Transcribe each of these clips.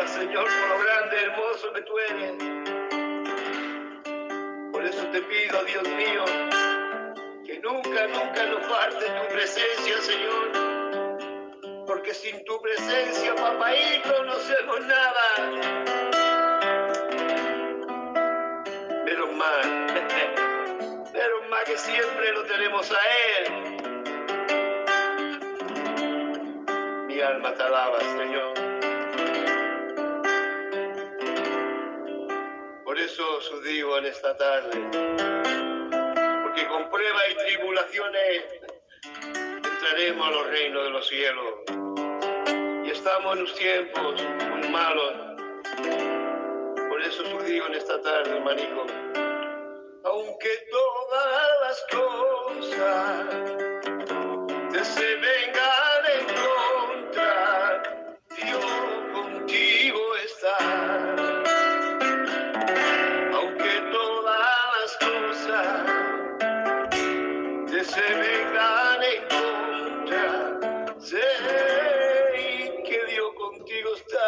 alabas, Señor, por lo grande, hermoso que tú eres. Por eso te pido, Dios mío, que nunca nos falte tu presencia, Señor. Porque sin tu presencia, papaíto, no hacemos nada. Menos mal que siempre lo tenemos a Él. Mi alma te alaba, Señor. Por eso os digo en esta tarde, porque con pruebas y tribulaciones entraremos a los reinos de los cielos. Y estamos en unos tiempos muy malos. Por eso os digo en esta tarde, hermanico, aunque todas las cosas te se vengan en contra, Dios contigo está. Aunque todas las cosas te se vengan en contra, sé que Dios contigo está.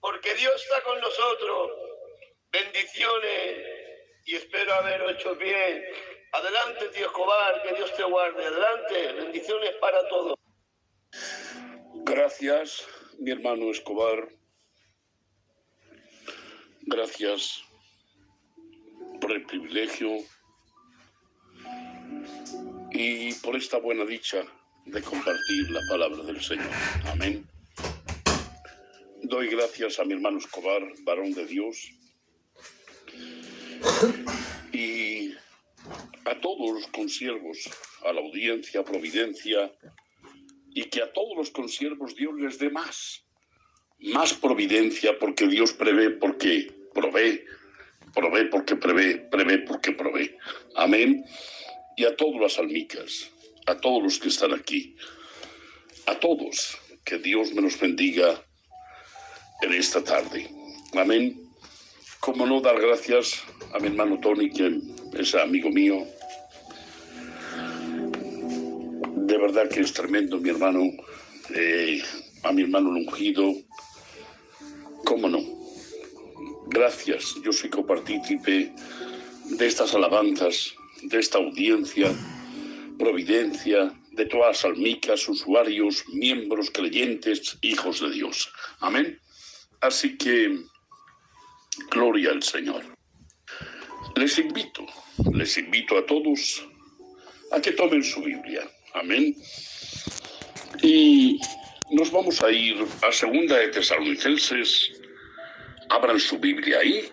Porque Dios está con nosotros. Bendiciones y espero haber hecho bien. Adelante, tío Escobar, que Dios te guarde. Adelante, bendiciones para todos. Gracias, mi hermano Escobar. Gracias por el privilegio y por esta buena dicha de compartir la palabra del Señor. Amén. Doy gracias a mi hermano Escobar, varón de Dios, y a todos los consiervos, a la audiencia, Providencia, y que a todos los consiervos Dios les dé más providencia, porque Dios prevé porque provee porque prevé porque provee. Amén. Y a todas las almicas, a todos los que están aquí, a todos, que Dios me los bendiga en esta tarde. Amén. Como no dar gracias a mi hermano Tony, que es amigo mío. De verdad que es tremendo, mi hermano. A mi hermano Ungido. ¿Cómo no? Gracias. Yo soy copartícipe de estas alabanzas, de esta audiencia, Providencia, de todas las almicas, usuarios, miembros, creyentes, hijos de Dios. Amén. Así que, gloria al Señor. Les invito a todos a que tomen su Biblia. Amén. Y Nos vamos a ir a Segunda de Tesalonicenses. Abran su Biblia ahí.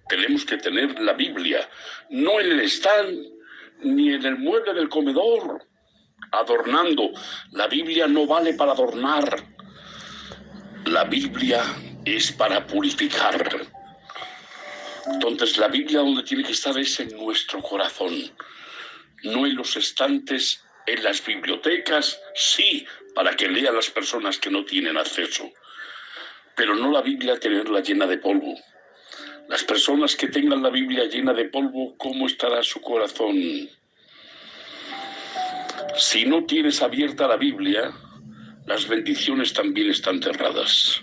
Tenemos que tener la Biblia, no en el stand ni en el mueble del comedor, adornando. La Biblia no vale para adornar. La Biblia es para purificar. Entonces la Biblia donde tiene que estar es en nuestro corazón, no en los estantes, en las bibliotecas, sí, para que lean las personas que no tienen acceso, pero no la Biblia tenerla llena de polvo. Las personas que tengan la Biblia llena de polvo, ¿cómo estará su corazón? Si no tienes abierta la Biblia, las bendiciones también están cerradas.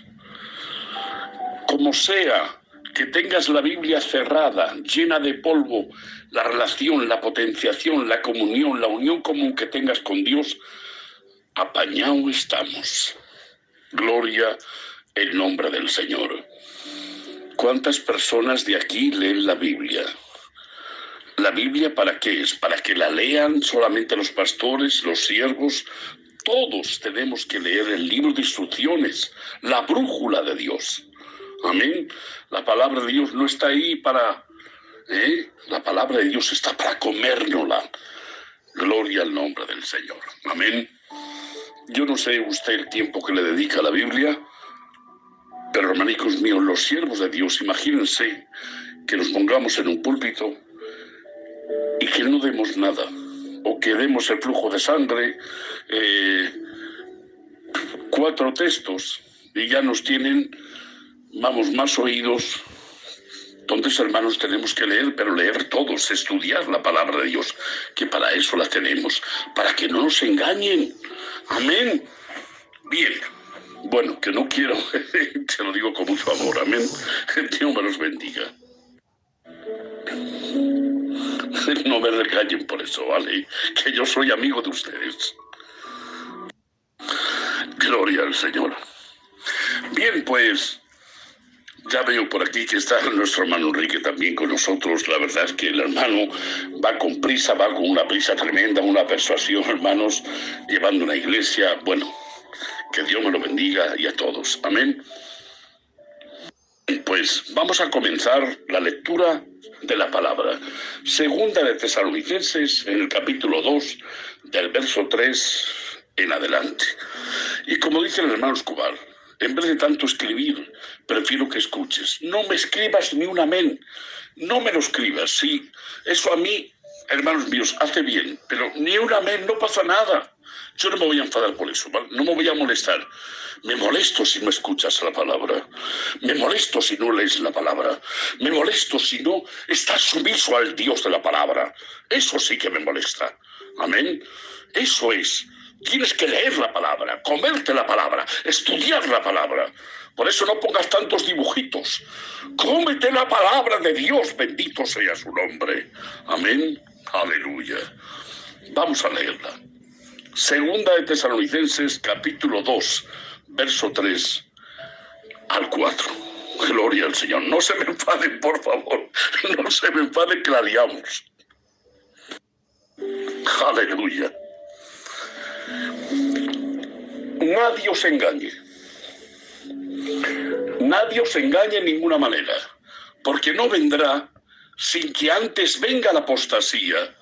Como sea que tengas la Biblia cerrada, llena de polvo, la relación, la potenciación, la comunión, la unión común que tengas con Dios, apañado estamos. Gloria el nombre del Señor. ¿Cuántas personas de aquí leen la Biblia? ¿La Biblia para qué es? ¿Para que la lean solamente los pastores, los siervos? Todos tenemos que leer el libro de instrucciones, la brújula de Dios. Amén. La palabra de Dios no está ahí para... La palabra de Dios está para comérnosla. Gloria al nombre del Señor. Amén. Yo no sé usted el tiempo que le dedica a la Biblia, pero hermanicos míos, los siervos de Dios, imagínense que nos pongamos en un púlpito y que no demos nada, o que demos el flujo de sangre, 4 textos, y ya nos tienen, más oídos. Entonces, hermanos, tenemos que leer, pero leer todos, estudiar la palabra de Dios, que para eso la tenemos, para que no nos engañen. Amén. Bien. Bueno, que no quiero, te lo digo con mucho amor, amén. Dios me los bendiga. No me regañen por eso, ¿vale? Que yo soy amigo de ustedes. Gloria al Señor. Bien, pues, ya veo por aquí que está nuestro hermano Enrique también con nosotros. La verdad es que el hermano va con prisa, va con una prisa tremenda, una persuasión, hermanos, llevando una iglesia, bueno... Que Dios me lo bendiga y a todos. Amén. Pues vamos a comenzar la lectura de la palabra. Segunda de Tesalonicenses, en el capítulo 2, del verso 3 en adelante. Y como dice el hermano Escobar, en vez de tanto escribir, prefiero que escuches. No me escribas ni un amén. No me lo escribas. Sí, eso a mí, hermanos míos, hace bien. Pero ni un amén, no pasa nada. Yo no me voy a enfadar por eso, ¿vale? No me voy a molestar. Me molesto si no escuchas la palabra. Me molesto si no lees la palabra. Me molesto si no estás sumiso al Dios de la palabra. Eso sí que me molesta. Amén. Eso es. Tienes que leer la palabra, comerte la palabra, estudiar la palabra. Por eso no pongas tantos dibujitos. Cómete la palabra de Dios, bendito sea su nombre. Amén. Aleluya. Vamos a leerla. Segunda de Tesalonicenses, capítulo 2, verso 3 al 4. Gloria al Señor. No se me enfaden, por favor. No se me enfaden que la liamos. Aleluya. Nadie os engañe. Nadie os engañe en ninguna manera, porque no vendrá sin que antes venga la apostasía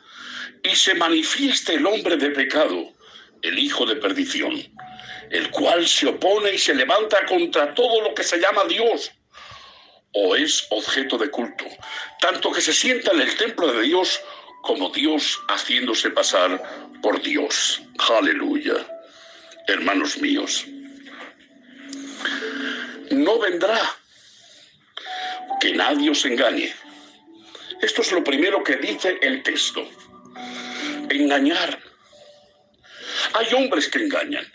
y se manifieste el hombre de pecado, el hijo de perdición, el cual se opone y se levanta contra todo lo que se llama Dios o es objeto de culto, tanto que se sienta en el templo de Dios como Dios haciéndose pasar por Dios. Aleluya. Hermanos míos, no vendrá que nadie os engañe. Esto es lo primero que dice el texto. Engañar. Hay hombres que engañan.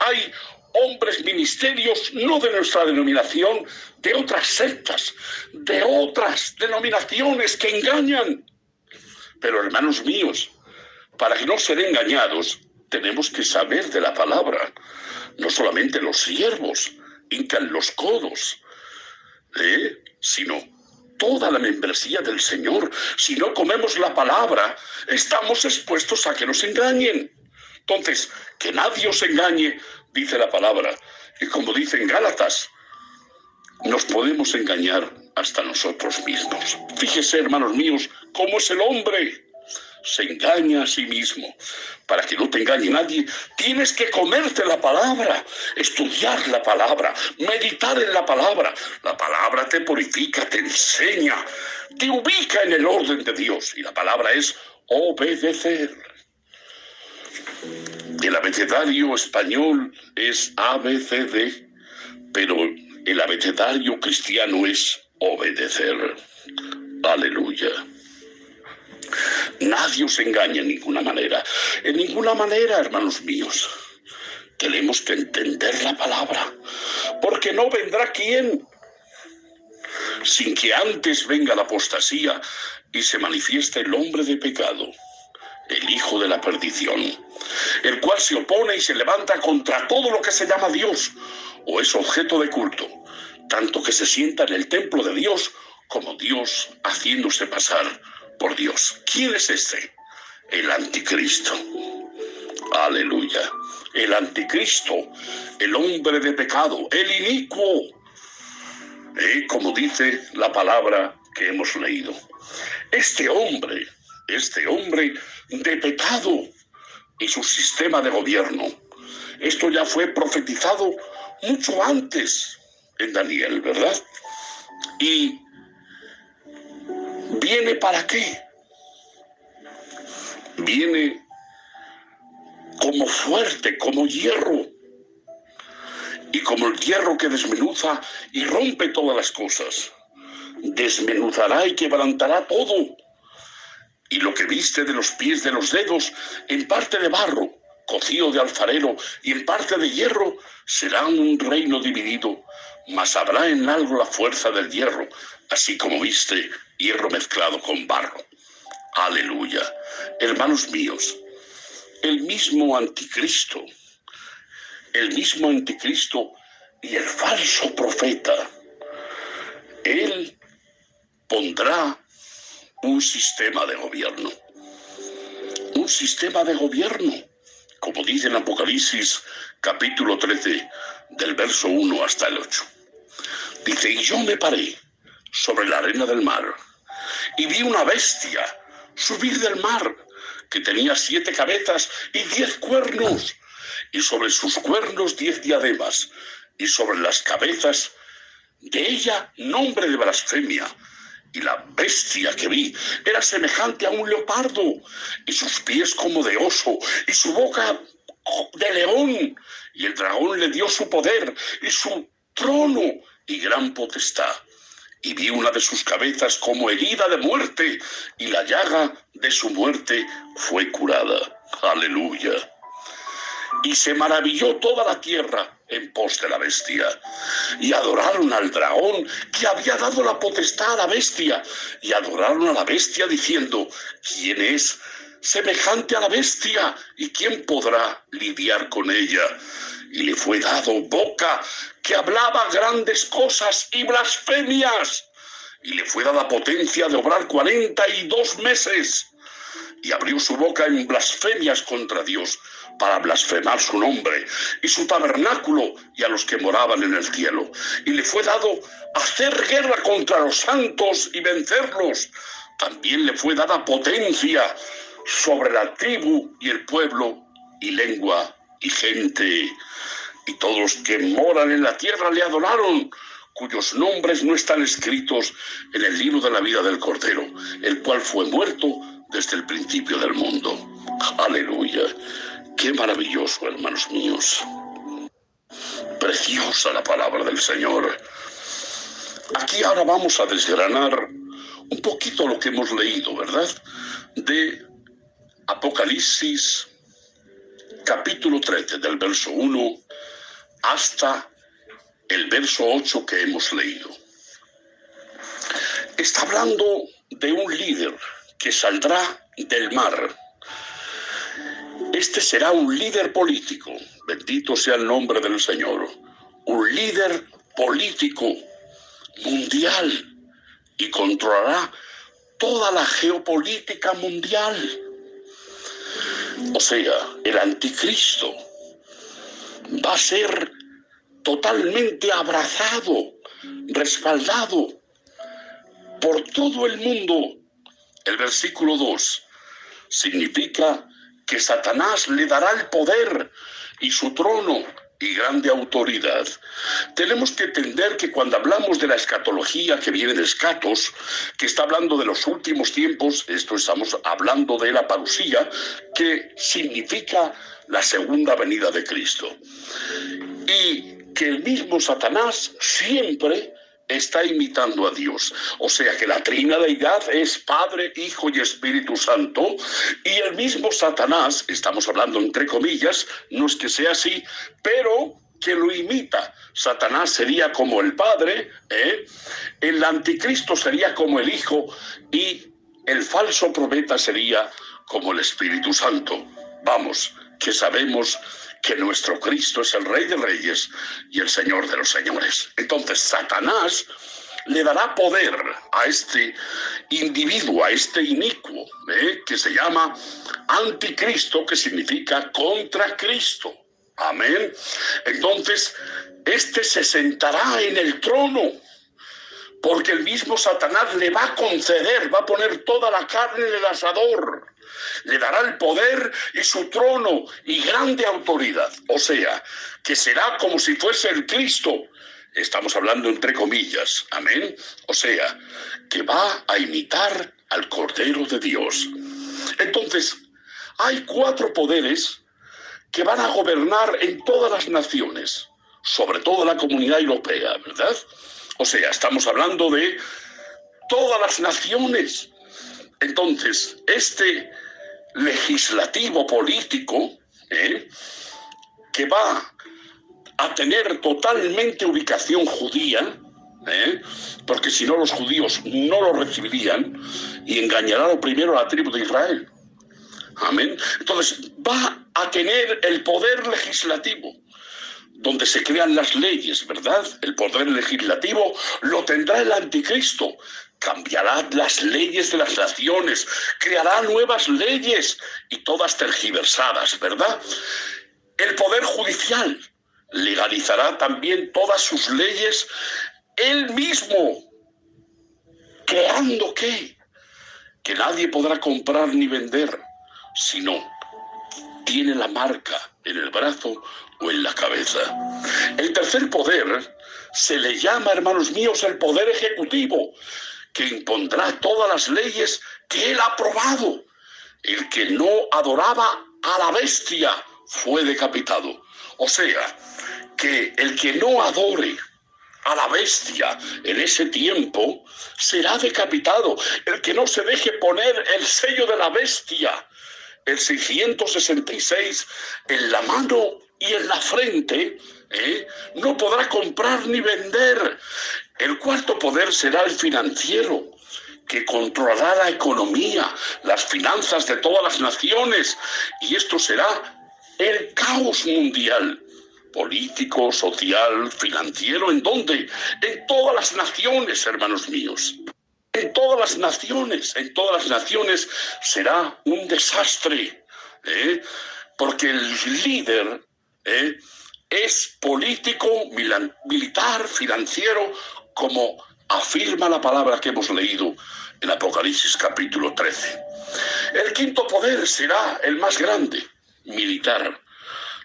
Hay hombres ministerios, no de nuestra denominación, de otras sectas, de otras denominaciones que engañan. Pero hermanos míos, para que no ser engañados, tenemos que saber de la palabra. No solamente los siervos hincan los codos, sino toda la membresía del Señor. Si no comemos la palabra, estamos expuestos a que nos engañen. Entonces, que nadie os engañe, dice la palabra. Y como dicen Gálatas, nos podemos engañar hasta nosotros mismos. Fíjese, hermanos míos, cómo es el hombre. Se engaña a sí mismo. Para que no te engañe nadie, tienes que comerte la palabra, estudiar la palabra, meditar en la palabra. La palabra te purifica, te enseña, te ubica en el orden de Dios. Y la palabra es obedecer. El abecedario español es ABCD, pero el abecedario cristiano es obedecer. Aleluya. Nadie os engaña en ninguna manera. En ninguna manera, hermanos míos. Tenemos que entender la palabra. Porque no vendrá quien sin que antes venga la apostasía y se manifieste el hombre de pecado, el hijo de la perdición, el cual se opone y se levanta contra todo lo que se llama Dios o es objeto de culto, tanto que se sienta en el templo de Dios como Dios haciéndose pasar por Dios. ¿Quién es este? El anticristo. Aleluya. El anticristo, el hombre de pecado, el inicuo. Como dice la palabra que hemos leído. Este hombre de pecado y su sistema de gobierno. Esto ya fue profetizado mucho antes en Daniel, ¿verdad? Y ¿viene para qué? Viene como fuerte, como hierro. Y como el hierro que desmenuza y rompe todas las cosas. Desmenuzará y quebrantará todo. Y lo que viste de los pies de los dedos, en parte de barro, cocido de alfarero, y en parte de hierro, será un reino dividido, mas habrá en algo la fuerza del hierro, así como viste hierro mezclado con barro. Aleluya. Hermanos míos, el mismo anticristo y el falso profeta, él pondrá un sistema de gobierno. Un sistema de gobierno, como dice en Apocalipsis capítulo 13, del verso 1 hasta el 8. Dice, y yo me paré sobre la arena del mar, y vi una bestia subir del mar, que tenía 7 cabezas y 10 cuernos, y sobre sus cuernos 10 diademas, y sobre las cabezas de ella nombre de blasfemia. Y la bestia que vi era semejante a un leopardo, y sus pies como de oso, y su boca de león. Y el dragón le dio su poder, y su trono, y gran potestad. Y vi una de sus cabezas como herida de muerte, y la llaga de su muerte fue curada. Aleluya. Y se maravilló toda la tierra en pos de la bestia, y adoraron al dragón que había dado la potestad a la bestia, y adoraron a la bestia diciendo, ¿quién es semejante a la bestia? ¿Y quién podrá lidiar con ella? Y le fue dado boca que hablaba grandes cosas y blasfemias, y le fue dada potencia de obrar 42 meses, y abrió su boca en blasfemias contra Dios, para blasfemar su nombre y su tabernáculo y a los que moraban en el cielo. Y le fue dado hacer guerra contra los santos y vencerlos. También le fue dada potencia sobre la tribu y el pueblo y lengua y gente. Y todos los que moran en la tierra le adoraron, cuyos nombres no están escritos en el libro de la vida del Cordero, el cual fue muerto desde el principio del mundo. Aleluya. Qué maravilloso, hermanos míos. Preciosa la palabra del Señor. Aquí ahora vamos a desgranar un poquito lo que hemos leído, ¿verdad? De Apocalipsis, capítulo 13, del verso 1 hasta el verso 8 que hemos leído. Está hablando de un líder que saldrá del mar. Este será un líder político, bendito sea el nombre del Señor, un líder político mundial y controlará toda la geopolítica mundial. O sea, el anticristo va a ser totalmente abrazado, respaldado por todo el mundo. El versículo 2 significa que Satanás le dará el poder y su trono y grande autoridad. Tenemos que entender que cuando hablamos de la escatología que viene de escatos, que está hablando de los últimos tiempos, estamos hablando de la parusía, que significa la segunda venida de Cristo. Y que el mismo Satanás siempre está imitando a Dios. O sea que la Trina Deidad es Padre, Hijo y Espíritu Santo, y el mismo Satanás, estamos hablando entre comillas, no es que sea así, pero que lo imita. Satanás sería como el Padre, el anticristo sería como el Hijo, y el falso profeta sería como el Espíritu Santo. Vamos, que sabemos que nuestro Cristo es el Rey de Reyes y el Señor de los Señores. Entonces Satanás le dará poder a este individuo, a este inicuo, que se llama anticristo, que significa contra Cristo. Amén. Entonces, este se sentará en el trono, porque el mismo Satanás le va a conceder, va a poner toda la carne en el asador. Le dará el poder y su trono y grande autoridad. O sea, que será como si fuese el Cristo. Estamos hablando entre comillas. Amén. O sea, que va a imitar al Cordero de Dios. Entonces, hay 4 poderes que van a gobernar en todas las naciones, sobre todo la Comunidad Europea, ¿verdad? O sea, estamos hablando de todas las naciones. Entonces, este legislativo político, que va a tener totalmente ubicación judía, porque si no los judíos no lo recibirían, y engañará lo primero a la tribu de Israel. Amén. Entonces va a tener el poder legislativo, donde se crean las leyes, ¿verdad? El poder legislativo lo tendrá el anticristo. Cambiará las leyes de las naciones, creará nuevas leyes y todas tergiversadas, ¿verdad? El poder judicial legalizará también todas sus leyes él mismo, creando ¿qué? Que nadie podrá comprar ni vender, sino tiene la marca en el brazo o en la cabeza. El tercer poder se le llama, hermanos míos, el poder ejecutivo, que impondrá todas las leyes que él ha aprobado. El que no adoraba a la bestia fue decapitado. O sea, que el que no adore a la bestia en ese tiempo será decapitado. El que no se deje poner el sello de la bestia, el 666, en la mano y en la frente, no podrá comprar ni vender. El cuarto poder será el financiero, que controlará la economía, las finanzas de todas las naciones, y esto será el caos mundial, político, social, financiero. ¿En dónde? En todas las naciones, hermanos míos. En todas las naciones será un desastre, porque el líder es político, militar, financiero, como afirma la palabra que hemos leído en Apocalipsis capítulo 13. El quinto poder será el más grande, militar.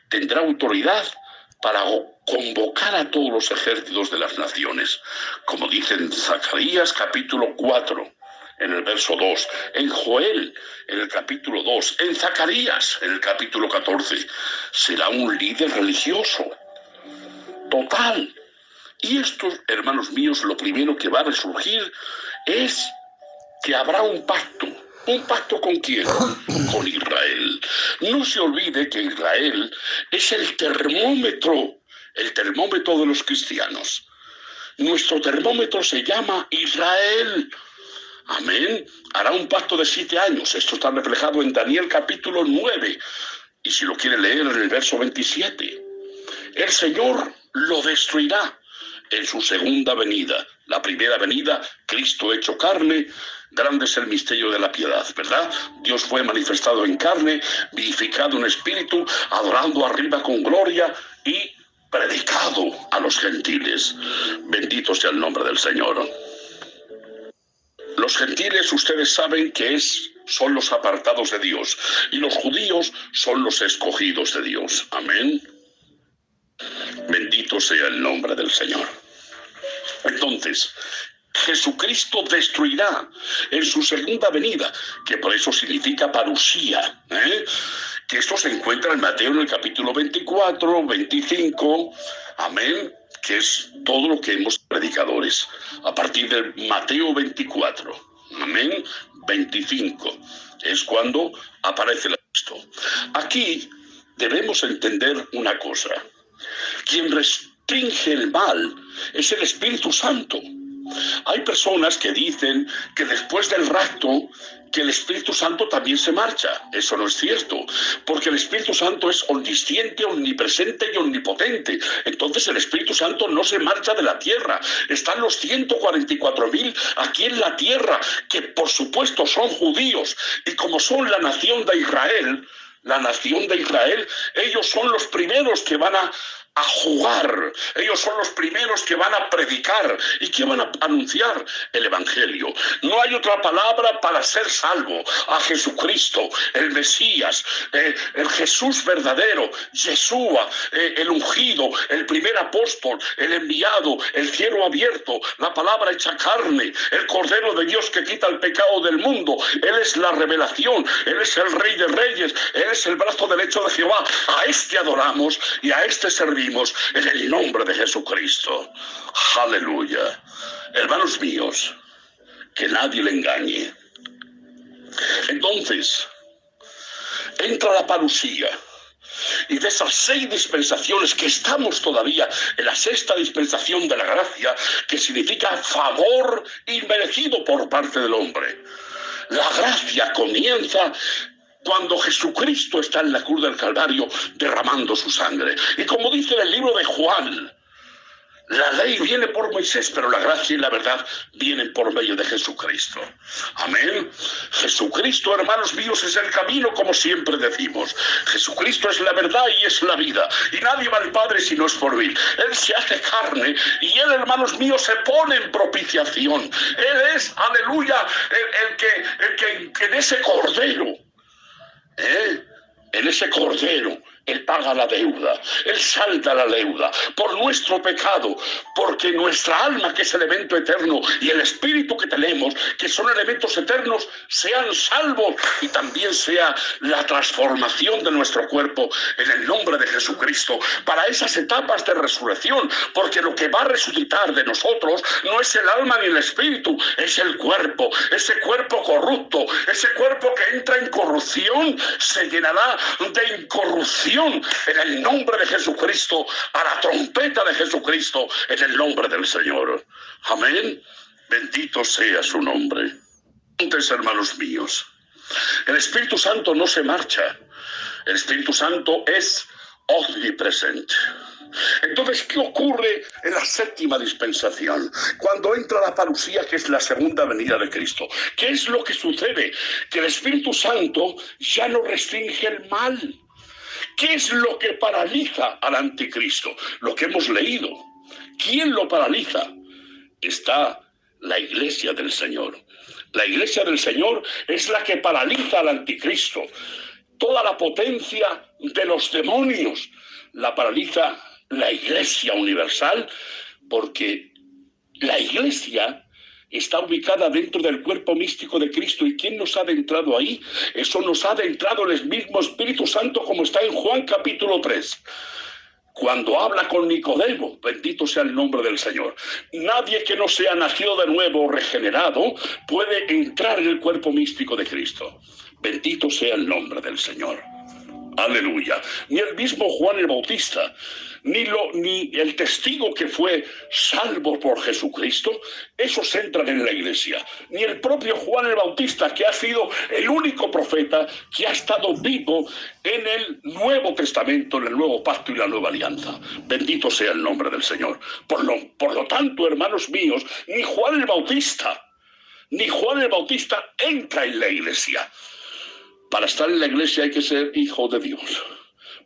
Tendrá autoridad para convocar a todos los ejércitos de las naciones, como dice en Zacarías capítulo 4, en el verso 2, en Joel, en el capítulo 2, en Zacarías, en el capítulo 14. Será un líder religioso, total. Y esto, hermanos míos, lo primero que va a resurgir es que habrá un pacto. ¿Un pacto con quién? Con Israel. No se olvide que Israel es el termómetro de los cristianos. Nuestro termómetro se llama Israel. Amén. Hará un pacto de 7 años. Esto está reflejado en Daniel capítulo 9. Y si lo quiere leer en el verso 27. El Señor lo destruirá en su segunda venida. La primera venida, Cristo hecho carne, Grande es el misterio de la piedad, ¿verdad? Dios fue manifestado en carne, vivificado en espíritu, adorando arriba con gloria y predicado a los gentiles. Bendito sea el nombre del Señor. Los gentiles, ustedes saben que son los apartados de Dios, y los judíos son los escogidos de Dios. Amén. Bendito sea el nombre del Señor. Entonces, Jesucristo destruirá en su segunda venida, que por eso significa parusía, que esto se encuentra en Mateo en el capítulo 24, 25, amén, que es todo lo que hemos predicadores, a partir de Mateo 24, amén, 25, es cuando aparece esto. Aquí debemos entender una cosa: quien restringe el mal es el Espíritu Santo. Hay personas que dicen que después del rapto, que el Espíritu Santo también se marcha. Eso no es cierto, porque el Espíritu Santo es omnisciente, omnipresente y omnipotente. Entonces el Espíritu Santo no se marcha de la tierra. Están los 144.000 aquí en la tierra, que por supuesto son judíos, y como son la nación de Israel, ellos son los primeros que van a jugar, ellos son los primeros que van a predicar y que van a anunciar el Evangelio. No hay otra palabra para ser salvo: a Jesucristo, el Mesías, el Jesús verdadero, Yeshua, el ungido, el primer apóstol, el enviado, el cielo abierto, la palabra hecha carne, el Cordero de Dios que quita el pecado del mundo. Él es la revelación, Él es el Rey de Reyes, Él es el brazo derecho de Jehová. A este adoramos y a este servimos en el nombre de Jesucristo. Aleluya. Hermanos míos, que nadie le engañe. Entonces, entra la parusía, y de esas 6 dispensaciones que estamos todavía en la 6ª dispensación de la gracia, que significa favor inmerecido por parte del hombre. La gracia comienza cuando Jesucristo está en la cruz del Calvario derramando su sangre. Y como dice en el libro de Juan, la ley viene por Moisés, pero la gracia y la verdad vienen por medio de Jesucristo. Amén. Jesucristo, hermanos míos, es el camino, como siempre decimos. Jesucristo es la verdad y es la vida. Y nadie va al Padre si no es por mí. Él se hace carne y Él, hermanos míos, se pone en propiciación. Él es, aleluya, el que en ese cordero, en ese cordero, Él paga la deuda, Él salda la deuda por nuestro pecado, porque nuestra alma, que es elemento eterno, y el espíritu que tenemos, que son elementos eternos, sean salvos, y también sea la transformación de nuestro cuerpo en el nombre de Jesucristo, para esas etapas de resurrección, porque lo que va a resucitar de nosotros no es el alma ni el espíritu, es el cuerpo, ese cuerpo corrupto, ese cuerpo que entra en corrupción, se llenará de incorrupción en el nombre de Jesucristo, a la trompeta de Jesucristo, en el nombre del Señor. Amén. Bendito sea su nombre. Entonces, hermanos míos, el Espíritu Santo no se marcha. El Espíritu Santo es omnipresente. Entonces, ¿qué ocurre en la 7ª dispensación? Cuando entra la parusía, que es la segunda venida de Cristo. ¿Qué es lo que sucede? Que el Espíritu Santo ya no restringe el mal. ¿Qué es lo que paraliza al anticristo? Lo que hemos leído. ¿Quién lo paraliza? Está la iglesia del Señor. La iglesia del Señor es la que paraliza al anticristo. Toda la potencia de los demonios la paraliza la iglesia universal, porque la iglesia está ubicada dentro del cuerpo místico de Cristo. ¿Y quién nos ha adentrado ahí? Eso nos ha adentrado el mismo Espíritu Santo, como está en Juan capítulo 3. Cuando habla con Nicodemo, bendito sea el nombre del Señor. Nadie que no sea nacido de nuevo o regenerado puede entrar en el cuerpo místico de Cristo. Bendito sea el nombre del Señor. Aleluya. Ni el mismo Juan el Bautista, ni el testigo que fue salvo por Jesucristo, esos entran en la iglesia. Ni el propio Juan el Bautista, que ha sido el único profeta que ha estado vivo en el Nuevo Testamento, en el Nuevo Pacto y la Nueva Alianza. Bendito sea el nombre del Señor. Por lo tanto, hermanos míos, ni Juan el Bautista, ni Juan el Bautista entra en la iglesia. Para estar en la iglesia hay que ser hijo de Dios.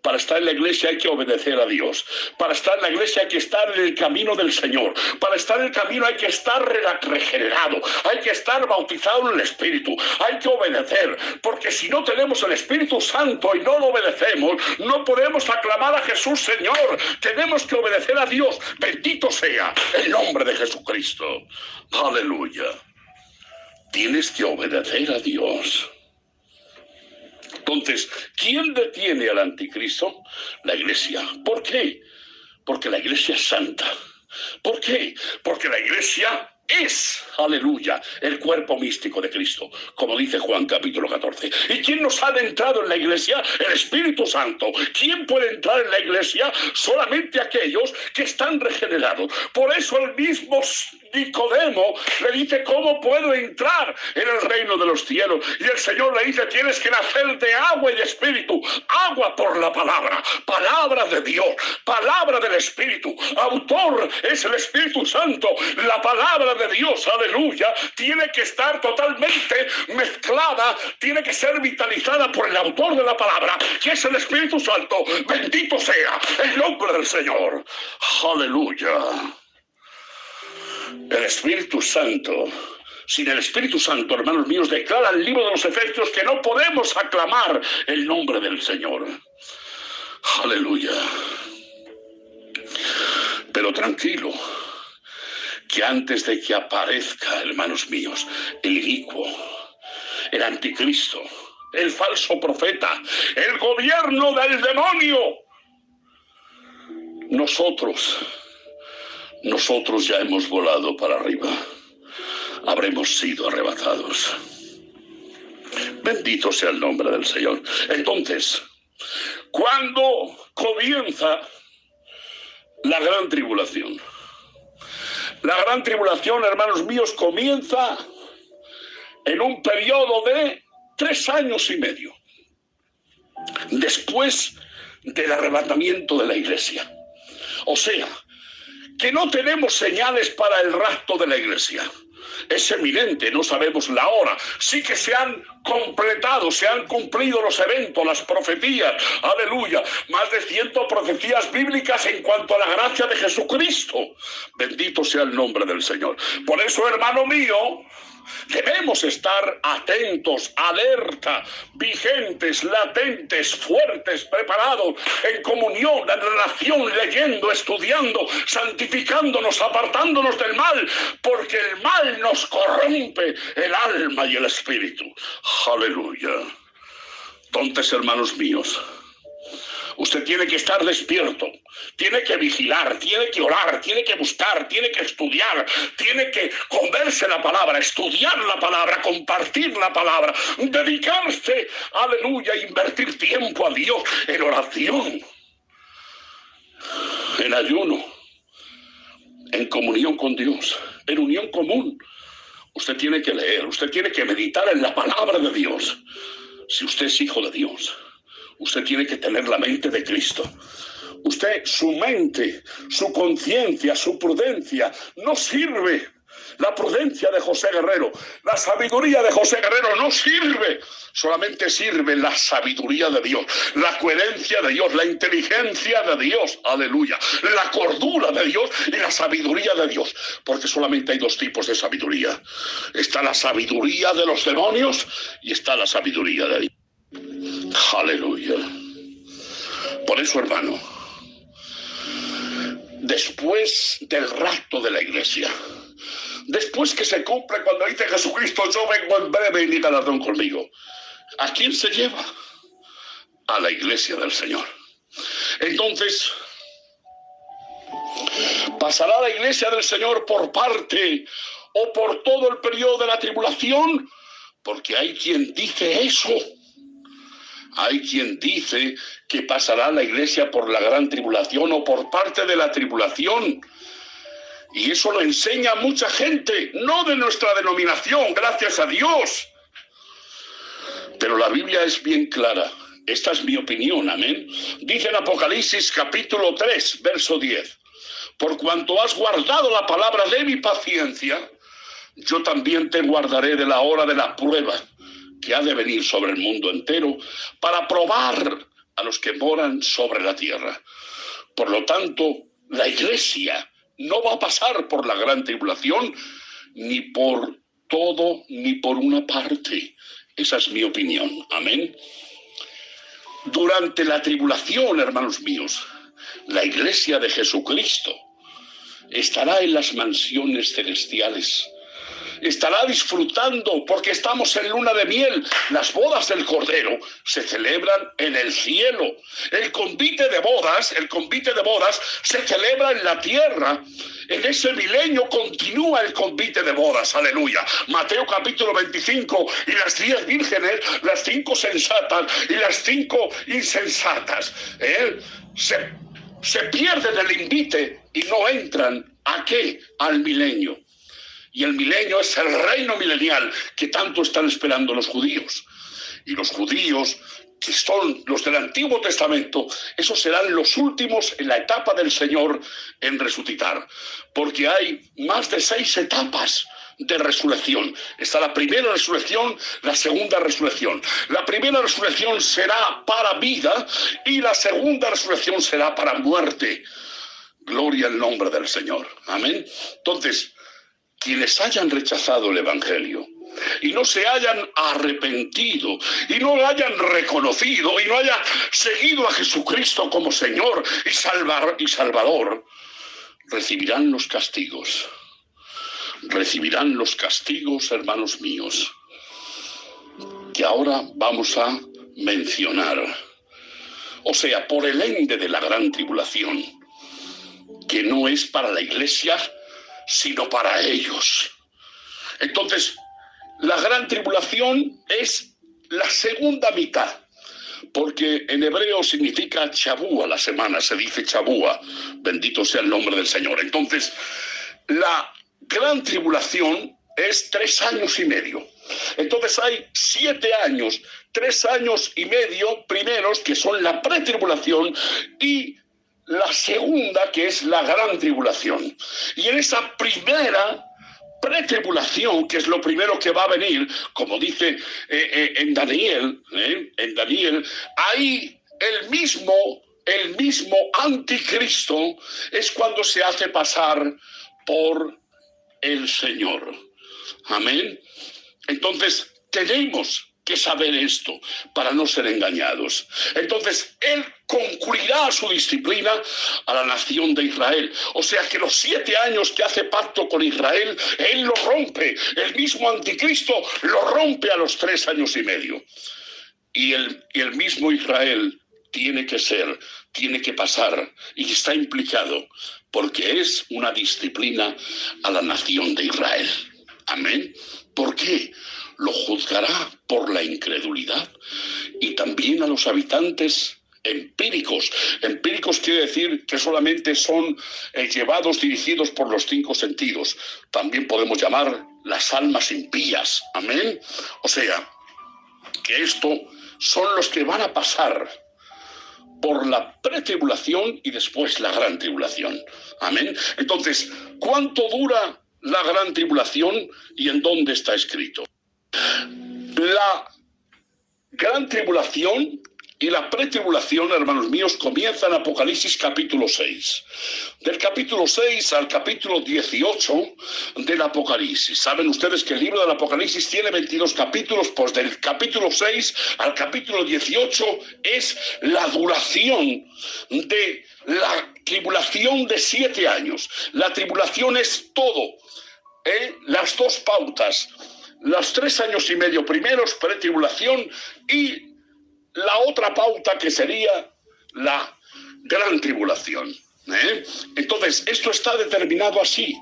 Para estar en la iglesia hay que obedecer a Dios. Para estar en la iglesia hay que estar en el camino del Señor. Para estar en el camino hay que estar regenerado. Hay que estar bautizado en el Espíritu. Hay que obedecer. Porque si no tenemos el Espíritu Santo y no lo obedecemos, no podemos aclamar a Jesús Señor. Tenemos que obedecer a Dios. Bendito sea el nombre de Jesucristo. Aleluya. Tienes que obedecer a Dios. Entonces, ¿quién detiene al anticristo? La iglesia. ¿Por qué? Porque la iglesia es santa. ¿Por qué? Porque la iglesia es, aleluya, el cuerpo místico de Cristo, como dice Juan capítulo 14. ¿Y quién nos ha adentrado en la iglesia? El Espíritu Santo. ¿Quién puede entrar en la iglesia? Solamente aquellos que están regenerados. Por eso el mismo Nicodemo le dice, ¿cómo puedo entrar en el reino de los cielos? Y el Señor le dice, tienes que nacer de agua y de espíritu. Agua por la palabra, palabra de Dios, palabra del Espíritu. Autor es el Espíritu Santo. La palabra de Dios, aleluya, tiene que estar totalmente mezclada, tiene que ser vitalizada por el autor de la palabra, que es el Espíritu Santo. Bendito sea el nombre del Señor. Aleluya. El Espíritu Santo. Sin el Espíritu Santo, hermanos míos, declara el libro de los Efesios que no podemos aclamar el nombre del Señor. Aleluya. Pero tranquilo, que antes de que aparezca, hermanos míos, el inicuo, el anticristo, el falso profeta, el gobierno del demonio, nosotros ya hemos volado para arriba, habremos sido arrebatados. Bendito sea el nombre del Señor. Entonces, cuando comienza la gran tribulación, la gran tribulación, hermanos míos, comienza en un periodo de 3 años y medio, después del arrebatamiento de la iglesia. O sea, que no tenemos señales para el rapto de la iglesia. Es eminente, no sabemos la hora. Sí que se han completado, se han cumplido los eventos, las profecías. Aleluya. Más de 100 profecías bíblicas en cuanto a la gracia de Jesucristo. Bendito sea el nombre del Señor. Por eso, hermano mío, debemos estar atentos, alerta, vigentes, latentes, fuertes, preparados, en comunión, en relación, leyendo, estudiando, santificándonos, apartándonos del mal, porque el mal nos corrompe el alma y el espíritu. Aleluya. Entonces, hermanos míos, usted tiene que estar despierto, tiene que vigilar, tiene que orar, tiene que buscar, tiene que estudiar, tiene que comerse la palabra, estudiar la palabra, compartir la palabra, dedicarse, aleluya, invertir tiempo a Dios en oración, en ayuno, en comunión con Dios, en unión común. Usted tiene que leer, usted tiene que meditar en la palabra de Dios. Si usted es hijo de Dios, usted tiene que tener la mente de Cristo. Usted, su mente, su conciencia, su prudencia, no sirve. La prudencia de José Guerrero, la sabiduría de José Guerrero no sirve. Solamente sirve la sabiduría de Dios, la coherencia de Dios, la inteligencia de Dios, aleluya, la cordura de Dios y la sabiduría de Dios. Porque solamente hay 2 tipos de sabiduría. Está la sabiduría de los demonios y está la sabiduría de Dios. Aleluya. Por eso, hermano, después del rapto de la iglesia, después que se cumple cuando dice Jesucristo, yo vengo en breve y ni galardón conmigo, ¿a quién se lleva? A la iglesia del Señor. Entonces, ¿pasará la iglesia del Señor por parte o por todo el periodo de la tribulación? Porque hay quien dice eso. Hay quien dice que pasará la iglesia por la gran tribulación o por parte de la tribulación. Y eso lo enseña mucha gente, no de nuestra denominación, gracias a Dios. Pero la Biblia es bien clara. Esta es mi opinión, amén. Dice en Apocalipsis capítulo 3, verso 10. Por cuanto has guardado la palabra de mi paciencia, yo también te guardaré de la hora de la prueba que ha de venir sobre el mundo entero para probar a los que moran sobre la tierra. Por lo tanto, la Iglesia no va a pasar por la gran tribulación ni por todo ni por una parte. Esa es mi opinión. Amén. Durante la tribulación, hermanos míos, la Iglesia de Jesucristo estará en las mansiones celestiales. Estará disfrutando porque estamos en luna de miel. Las bodas del Cordero se celebran en el cielo. El convite de bodas se celebra en la tierra. En ese milenio continúa el convite de bodas. Aleluya. Mateo capítulo 25 y las 10 vírgenes, las 5 sensatas y las 5 insensatas. Se pierden el invite y no entran. ¿A qué? Al milenio. Y el milenio es el reino milenial que tanto están esperando los judíos. Y los judíos, que son los del Antiguo Testamento, esos serán los últimos en la etapa del Señor en resucitar. Porque hay más de 6 etapas de resurrección. Está la primera resurrección, la segunda resurrección. La primera resurrección será para vida y la segunda resurrección será para muerte. Gloria al nombre del Señor. Amén. Entonces, quienes hayan rechazado el Evangelio y no se hayan arrepentido y no lo hayan reconocido y no hayan seguido a Jesucristo como Señor y Salvador, recibirán los castigos. Recibirán los castigos, hermanos míos, que ahora vamos a mencionar. O sea, por el ende de la gran tribulación, que no es para la Iglesia, sino para ellos. Entonces, la gran tribulación es la segunda mitad, porque en hebreo significa chabúa, la semana, se dice chabúa, bendito sea el nombre del Señor. Entonces, la gran tribulación es 3 años y medio. Entonces hay 7 años, 3 años y medio primeros, que son la pretribulación, y la segunda, que es la gran tribulación. Y en esa primera pretribulación, que es lo primero que va a venir, como dice en Daniel, ahí el mismo anticristo es cuando se hace pasar por el Señor. Amén. Entonces tenemos que saber esto para no ser engañados. Entonces, él concluirá su disciplina a la nación de Israel. O sea que los 7 años que hace pacto con Israel, él lo rompe. El mismo anticristo lo rompe a los 3 años y medio. Y el mismo Israel tiene que pasar, y está implicado, porque es una disciplina a la nación de Israel. Amén. ¿Por qué? Lo juzgará por la incredulidad, y también a los habitantes empíricos. Empíricos quiere decir que solamente son llevados, dirigidos por los 5 sentidos. También podemos llamar las almas impías. Amén. O sea, que esto son los que van a pasar por la pretribulación y después la gran tribulación. Amén. Entonces, ¿cuánto dura la gran tribulación y en dónde está escrito? La gran tribulación y la pretribulación, hermanos míos, comienza en Apocalipsis capítulo 6. Del capítulo 6 al capítulo 18 del Apocalipsis. Saben ustedes que el libro del Apocalipsis tiene 22 capítulos, pues del capítulo 6 al capítulo 18 es la duración de la tribulación de 7 años. La tribulación es todo, las 2 pautas. Los 3 años y medio primeros, pretribulación, y la otra pauta que sería la gran tribulación. Entonces, esto está determinado así.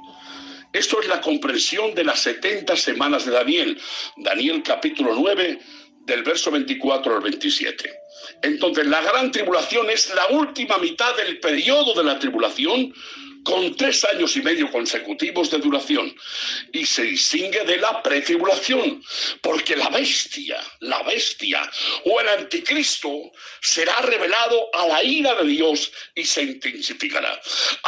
Esto es la comprensión de las 70 semanas de Daniel. Daniel capítulo 9, del verso 24 al 27. Entonces, la gran tribulación es la última mitad del periodo de la tribulación, con 3 años y medio consecutivos de duración, y se distingue de la pretribulación, porque la bestia o el anticristo será revelado a la ira de Dios y se intensificará.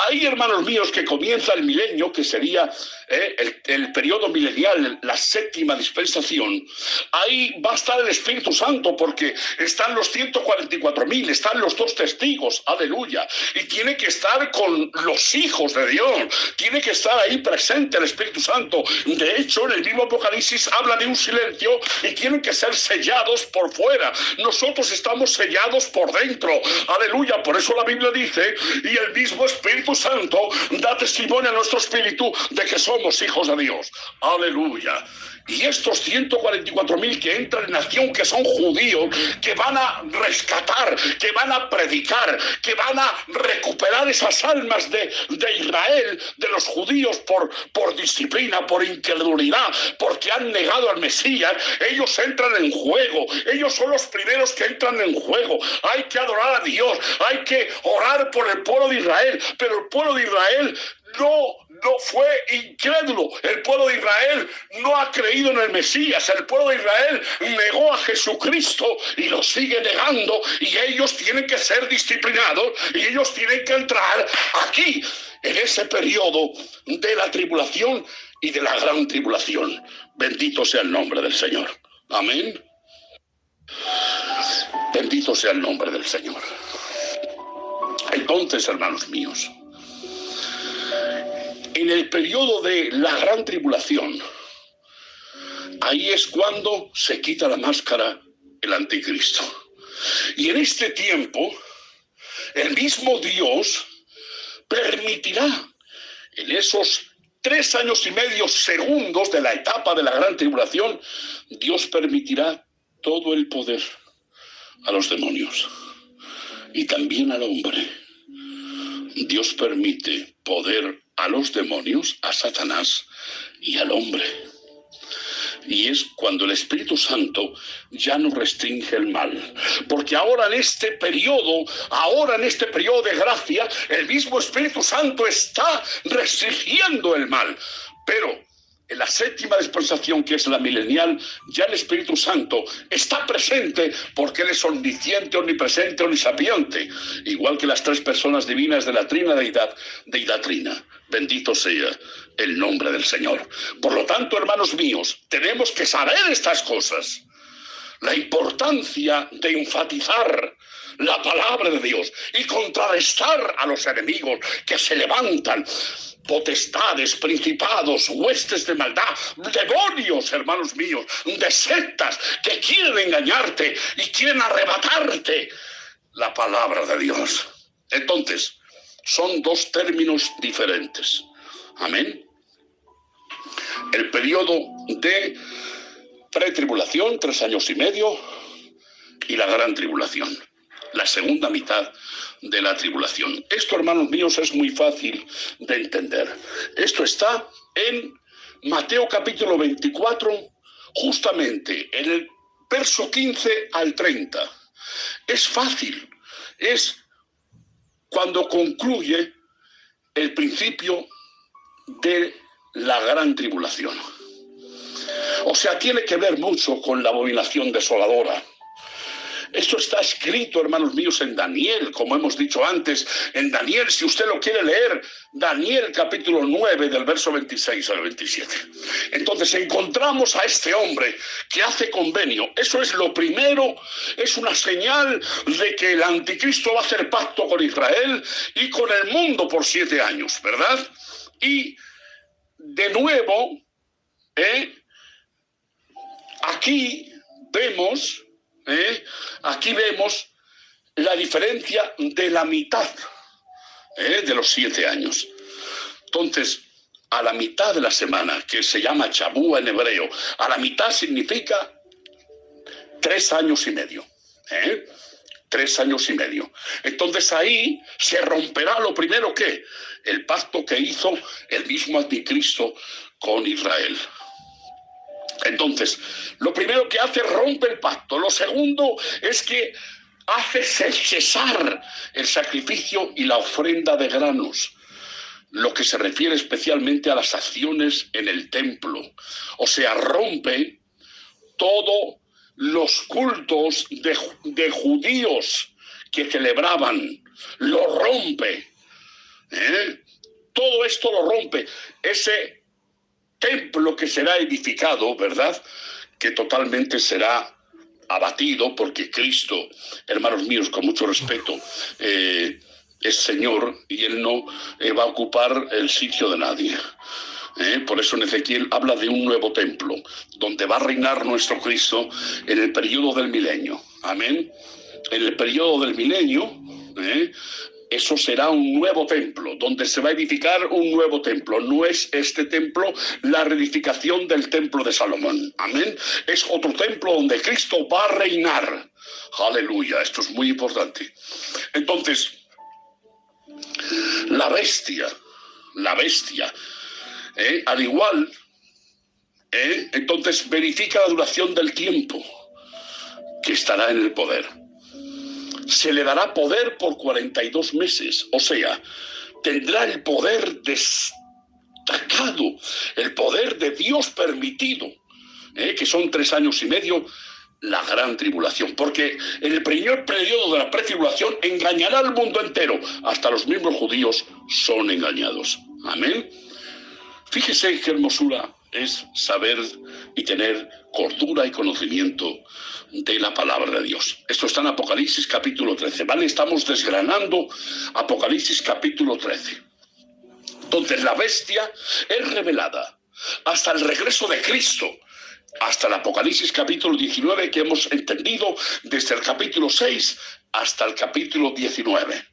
Ahí, hermanos míos, que comienza el milenio, que sería el periodo milenial, la séptima dispensación, ahí va a estar el Espíritu Santo, porque están los 144.000, están los 2 testigos, aleluya, y tiene que estar con los hijos de Dios, tiene que estar ahí presente el Espíritu Santo. De hecho, en el mismo Apocalipsis habla de un silencio y tienen que ser sellados por fuera. Nosotros estamos sellados por dentro, aleluya. Por eso la Biblia dice, y el mismo Espíritu Santo da testimonio a nuestro espíritu de que somos hijos de Dios, aleluya. Y estos 144.000 que entran en nación, que son judíos, que van a rescatar, que van a predicar, que van a recuperar esas almas de Israel, de los judíos, por disciplina, por incredulidad, porque han negado al Mesías, ellos entran en juego, ellos son los primeros que entran en juego. Hay que adorar a Dios, hay que orar por el pueblo de Israel, pero el pueblo de Israel no fue incrédulo. El pueblo de Israel no ha creído en el Mesías. El pueblo de Israel negó a Jesucristo y lo sigue negando, y ellos tienen que ser disciplinados y ellos tienen que entrar aquí en ese periodo de la tribulación y de la gran tribulación. Bendito sea el nombre del Señor. Amén. Bendito sea el nombre del Señor. Entonces, hermanos míos, en el periodo de la gran tribulación, ahí es cuando se quita la máscara el anticristo. Y en este tiempo, el mismo Dios permitirá, en esos 3 años y medio segundos de la etapa de la gran tribulación, Dios permitirá todo el poder a los demonios y también al hombre. Dios permite poder a los demonios, a Satanás y al hombre. Y es cuando el Espíritu Santo ya no restringe el mal. Porque ahora en este periodo de gracia, el mismo Espíritu Santo está restringiendo el mal. Pero en la séptima dispensación, que es la milenial, ya el Espíritu Santo está presente, porque Él es omnisciente, omnipresente, omnisapiente, igual que las 3 personas divinas de la Trina Deidad Trina. Bendito sea el nombre del Señor. Por lo tanto, hermanos míos, tenemos que saber estas cosas. La importancia de enfatizar la palabra de Dios y contrarrestar a los enemigos que se levantan, potestades, principados, huestes de maldad, demonios, hermanos míos, de sectas que quieren engañarte y quieren arrebatarte la palabra de Dios. Entonces, son 2 términos diferentes. Amén. El periodo de pretribulación, 3 años y medio, y la gran tribulación, la segunda mitad de la tribulación. Esto, hermanos míos, es muy fácil de entender. Esto está en Mateo capítulo 24, justamente en el verso 15 al 30. Es fácil, es cuando concluye el principio de la gran tribulación. O sea, tiene que ver mucho con la abominación desoladora. Esto está escrito, hermanos míos, en Daniel, como hemos dicho antes. En Daniel, si usted lo quiere leer, Daniel capítulo 9, del verso 26 al 27. Entonces encontramos a este hombre que hace convenio. Eso es lo primero, es una señal de que el anticristo va a hacer pacto con Israel y con el mundo por 7 años, ¿verdad? Y de nuevo, aquí vemos la diferencia de la mitad de los 7 años. Entonces, a la mitad de la semana, que se llama Chabúa en hebreo, a la mitad significa 3 años y medio. 3 años y medio. Entonces ahí se romperá lo primero que el pacto que hizo el mismo anticristo con Israel. Entonces, lo primero que hace, rompe el pacto. Lo segundo es que hace cesar el sacrificio y la ofrenda de granos, lo que se refiere especialmente a las acciones en el templo. O sea, rompe todos los cultos de judíos que celebraban. Lo rompe. Todo esto lo rompe. Ese templo que será edificado, ¿verdad?, que totalmente será abatido, porque Cristo, hermanos míos, con mucho respeto, es Señor, y Él no va a ocupar el sitio de nadie. Por eso en Ezequiel habla de un nuevo templo, donde va a reinar nuestro Cristo en el periodo del milenio. Amén. En el periodo del milenio, eso será un nuevo templo, donde se va a edificar un nuevo templo. No es este templo la reedificación del templo de Salomón. Amén. Es otro templo donde Cristo va a reinar. Aleluya. Esto es muy importante. Entonces, la bestia, al igual, entonces verifica la duración del tiempo que estará en el poder. Se le dará poder por 42 meses, o sea, tendrá el poder destacado, el poder de Dios permitido, que son 3 años y medio, la gran tribulación, porque en el primer periodo de la pretribulación engañará al mundo entero, hasta los mismos judíos son engañados. Amén. Fíjese qué hermosura es saber y tener cordura y conocimiento de la palabra de Dios. Esto está en Apocalipsis capítulo 13, ¿vale? Estamos desgranando Apocalipsis capítulo 13. Entonces la bestia es revelada hasta el regreso de Cristo, hasta el Apocalipsis capítulo 19, que hemos entendido desde el capítulo 6 hasta el capítulo 19.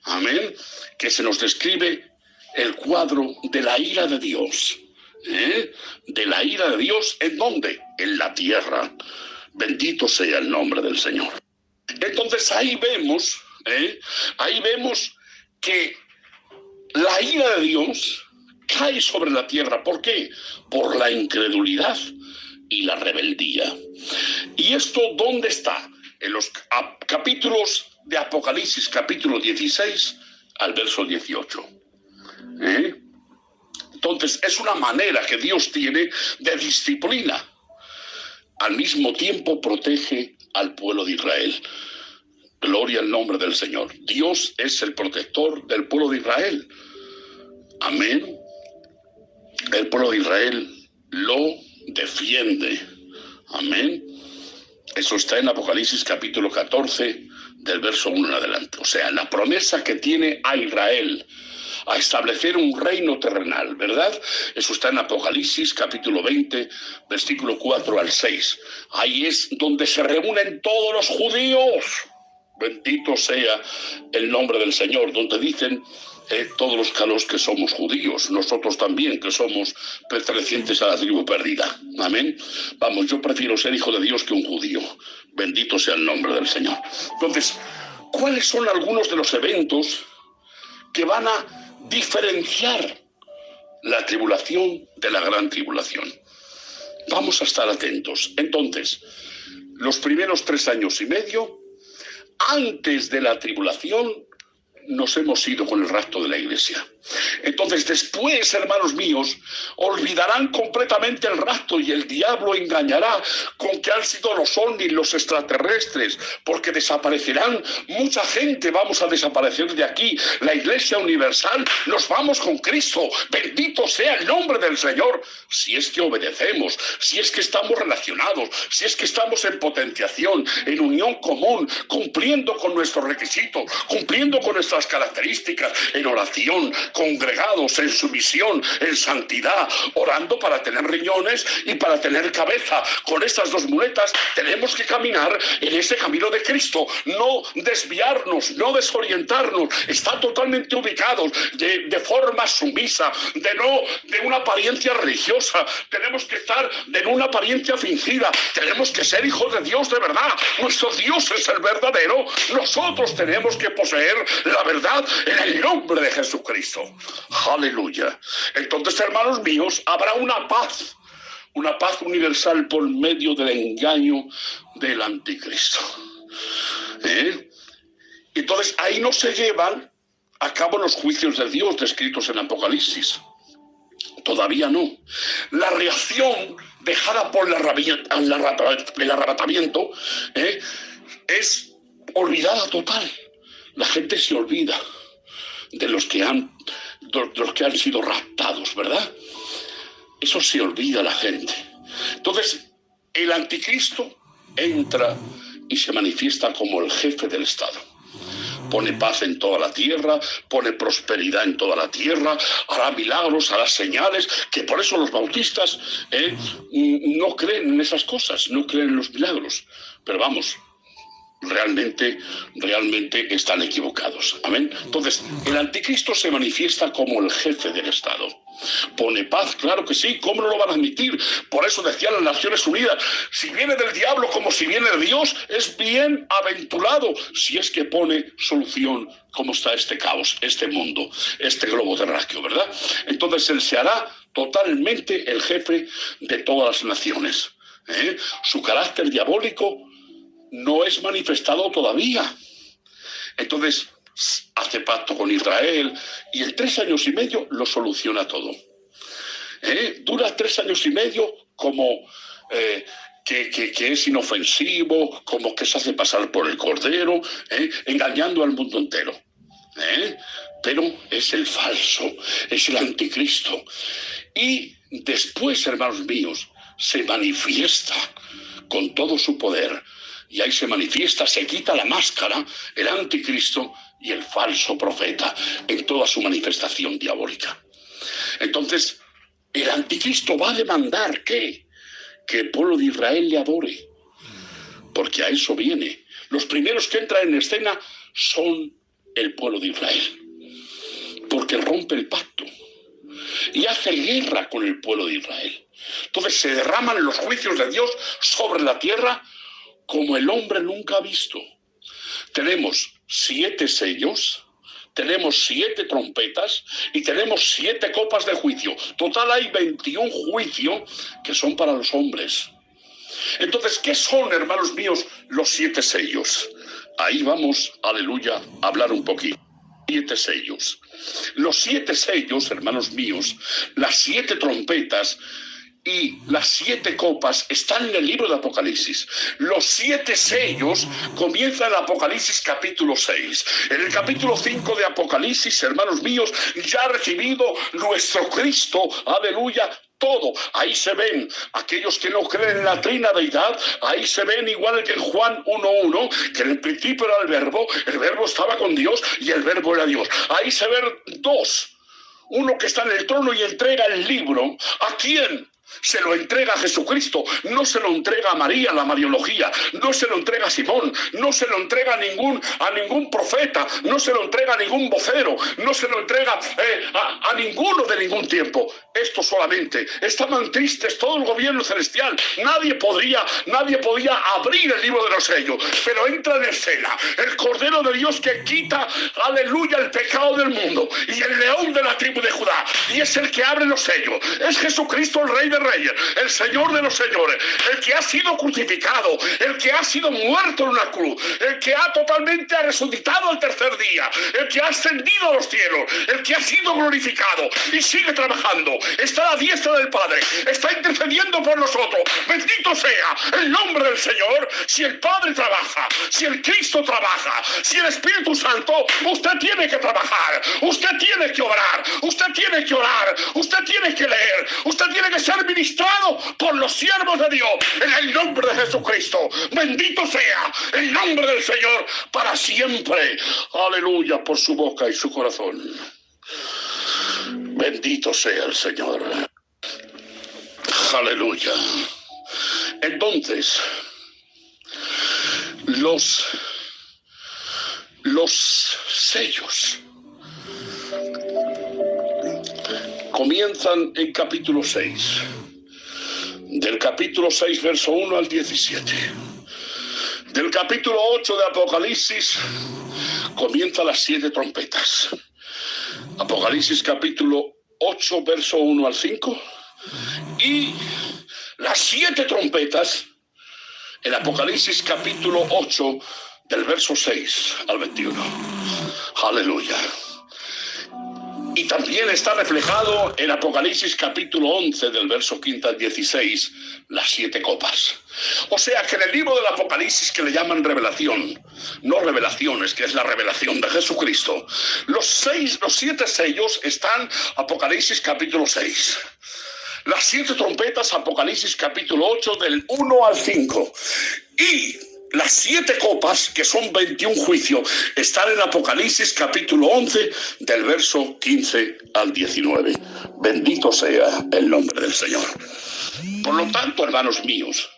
Amén. Que se nos describe el cuadro de la ira de Dios. De la ira de Dios, ¿en dónde? En la tierra. Bendito sea el nombre del Señor. Entonces ahí vemos que la ira de Dios cae sobre la tierra. ¿Por qué? Por la incredulidad y la rebeldía. ¿Y esto dónde está? En los capítulos de Apocalipsis, capítulo 16 al verso 18. Entonces es una manera que Dios tiene de disciplina. Al mismo tiempo protege al pueblo de Israel. Gloria al nombre del Señor. Dios es el protector del pueblo de Israel. Amén. El pueblo de Israel lo defiende. Amén. Eso está en Apocalipsis capítulo 14, del verso 1 en adelante. O sea, la promesa que tiene a Israel a establecer un reino terrenal, ¿verdad? Eso está en Apocalipsis capítulo 20, versículo 4 al 6. Ahí es donde se reúnen todos los judíos. Bendito sea el nombre del Señor, donde dicen todos los que somos judíos, nosotros también que somos pertenecientes a la tribu perdida. Amén. Vamos, yo prefiero ser hijo de Dios que un judío. Bendito sea el nombre del Señor. Entonces, ¿cuáles son algunos de los eventos que van a diferenciar la tribulación de la gran tribulación? Vamos a estar atentos. Entonces, los primeros 3 años y medio, antes de la tribulación, nos hemos ido con el rapto de la iglesia. Entonces después, hermanos míos, olvidarán completamente el rapto y el diablo engañará con que han sido los ovnis, los extraterrestres, porque desaparecerán mucha gente. Vamos a desaparecer de aquí. La iglesia universal, nos vamos con Cristo. Bendito sea el nombre del Señor. Si es que obedecemos, si es que estamos relacionados, si es que estamos en potenciación, en unión común, cumpliendo con nuestros requisitos, cumpliendo con nuestras características, en oración, congregados en sumisión, en santidad, orando para tener riñones y para tener cabeza. Con estas 2 muletas tenemos que caminar en ese camino de Cristo, no desviarnos, no desorientarnos, estar totalmente ubicados de forma sumisa, de una apariencia religiosa. Tenemos que estar de una apariencia fingida. Tenemos que ser hijos de Dios de verdad. Nuestro Dios es el verdadero. Nosotros tenemos que poseer la verdad en el nombre de Jesucristo. Aleluya. Entonces, hermanos míos, habrá una paz universal por medio del engaño del anticristo. Entonces, ahí no se llevan a cabo los juicios de Dios descritos en Apocalipsis. Todavía no. La reacción dejada por el arrebatamiento es olvidada total. La gente se olvida de los que han sido raptados, ¿verdad? Eso se olvida la gente. Entonces, el anticristo entra y se manifiesta como el jefe del Estado. Pone paz en toda la tierra, pone prosperidad en toda la tierra, hará milagros, hará señales, que por eso los bautistas no creen en esas cosas, no creen en los milagros. Pero vamos, realmente están equivocados. Amén. Entonces, el anticristo se manifiesta como el jefe del Estado. Pone paz, claro que sí, ¿cómo no lo van a admitir? Por eso decían las Naciones Unidas, si viene del diablo como si viene de Dios, es bienaventurado si es que pone solución como está este caos, este mundo, este globo terráqueo, ¿verdad? Entonces él se hará totalmente el jefe de todas las naciones. Su carácter diabólico no es manifestado todavía. Entonces hace pacto con Israel y en 3 años y medio lo soluciona todo. Dura 3 años y medio como que es inofensivo, como que se hace pasar por el Cordero, engañando al mundo entero. Pero es el falso, es el anticristo. Y después, hermanos míos, se manifiesta con todo su poder. Y ahí se manifiesta, se quita la máscara, el anticristo y el falso profeta en toda su manifestación diabólica. Entonces, el anticristo va a demandar ¿qué? Que el pueblo de Israel le adore. Porque a eso viene. Los primeros que entran en escena son el pueblo de Israel. Porque rompe el pacto y hace guerra con el pueblo de Israel. Entonces se derraman los juicios de Dios sobre la tierra como el hombre nunca ha visto. Tenemos 7 sellos, tenemos 7 trompetas y tenemos 7 copas de juicio. Total hay 21 juicios que son para los hombres. Entonces, ¿qué son, hermanos míos, los 7 sellos? Ahí vamos, aleluya, a hablar un poquito. 7 sellos. Los 7 sellos, hermanos míos, las 7 trompetas y las 7 copas están en el libro de Apocalipsis. Los 7 sellos comienzan en Apocalipsis capítulo 6. En el capítulo 5 de Apocalipsis, hermanos míos, ya ha recibido nuestro Cristo, aleluya, todo. Ahí se ven aquellos que no creen en la trina deidad, ahí se ven igual que en Juan 1:1, que en el principio era el verbo estaba con Dios y el verbo era Dios. Ahí se ven 2. Uno que está en el trono y entrega el libro. ¿A quién? Se lo entrega a Jesucristo, no se lo entrega a María, la Mariología, no se lo entrega a Simón, no se lo entrega a ningún profeta, no se lo entrega a ningún vocero, no se lo entrega a ninguno de ningún tiempo. Esto solamente, estaban tristes todo el gobierno celestial, nadie podía abrir el libro de los sellos, pero entra en escena el Cordero de Dios que quita, aleluya, el pecado del mundo, y el león de la tribu de Judá, y es el que abre los sellos, es Jesucristo, el Rey de Reyes, el Señor de los señores, el que ha sido crucificado, el que ha sido muerto en una cruz, el que ha totalmente resucitado al tercer día, el que ha ascendido a los cielos, el que ha sido glorificado y sigue trabajando, está a la diestra del Padre, está intercediendo por nosotros. Bendito sea el nombre del Señor. Si el Padre trabaja, si el Cristo trabaja, si el Espíritu Santo, usted tiene que trabajar, usted tiene que orar, usted tiene que orar, usted tiene que leer, usted tiene que ser ministrado por los siervos de Dios en el nombre de Jesucristo. Bendito sea el nombre del Señor para siempre. Aleluya, por su boca y su corazón. Bendito sea el Señor. Aleluya. Entonces, los sellos comienzan en capítulo 6. Del capítulo 6, verso 1 al 17. Del capítulo 8 de Apocalipsis comienzan las 7 trompetas. Apocalipsis capítulo 8, verso 1 al 5. Y las 7 trompetas en Apocalipsis capítulo 8, del verso 6 al 21. Aleluya. Y también está reflejado en Apocalipsis capítulo 11, del verso 15 al 16, las 7 copas. O sea que en el libro del Apocalipsis, que le llaman revelación, no revelaciones, que es la revelación de Jesucristo, los 7 sellos están Apocalipsis capítulo 6. las 7 trompetas, Apocalipsis capítulo 8, del 1 al 5. Y las 7 copas, que son 21 juicios, están en Apocalipsis capítulo 11, del verso 15 al 19. Bendito sea el nombre del Señor. Por lo tanto, hermanos míos,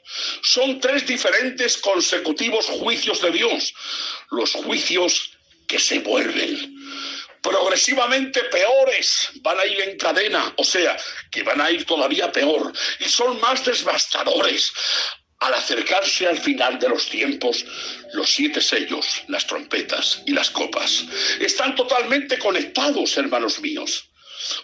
son 3 diferentes consecutivos juicios de Dios. Los juicios que se vuelven progresivamente peores, van a ir en cadena, o sea, que van a ir todavía peor, y son más devastadores. Al acercarse al final de los tiempos, los 7 sellos, las trompetas y las copas están totalmente conectados, hermanos míos,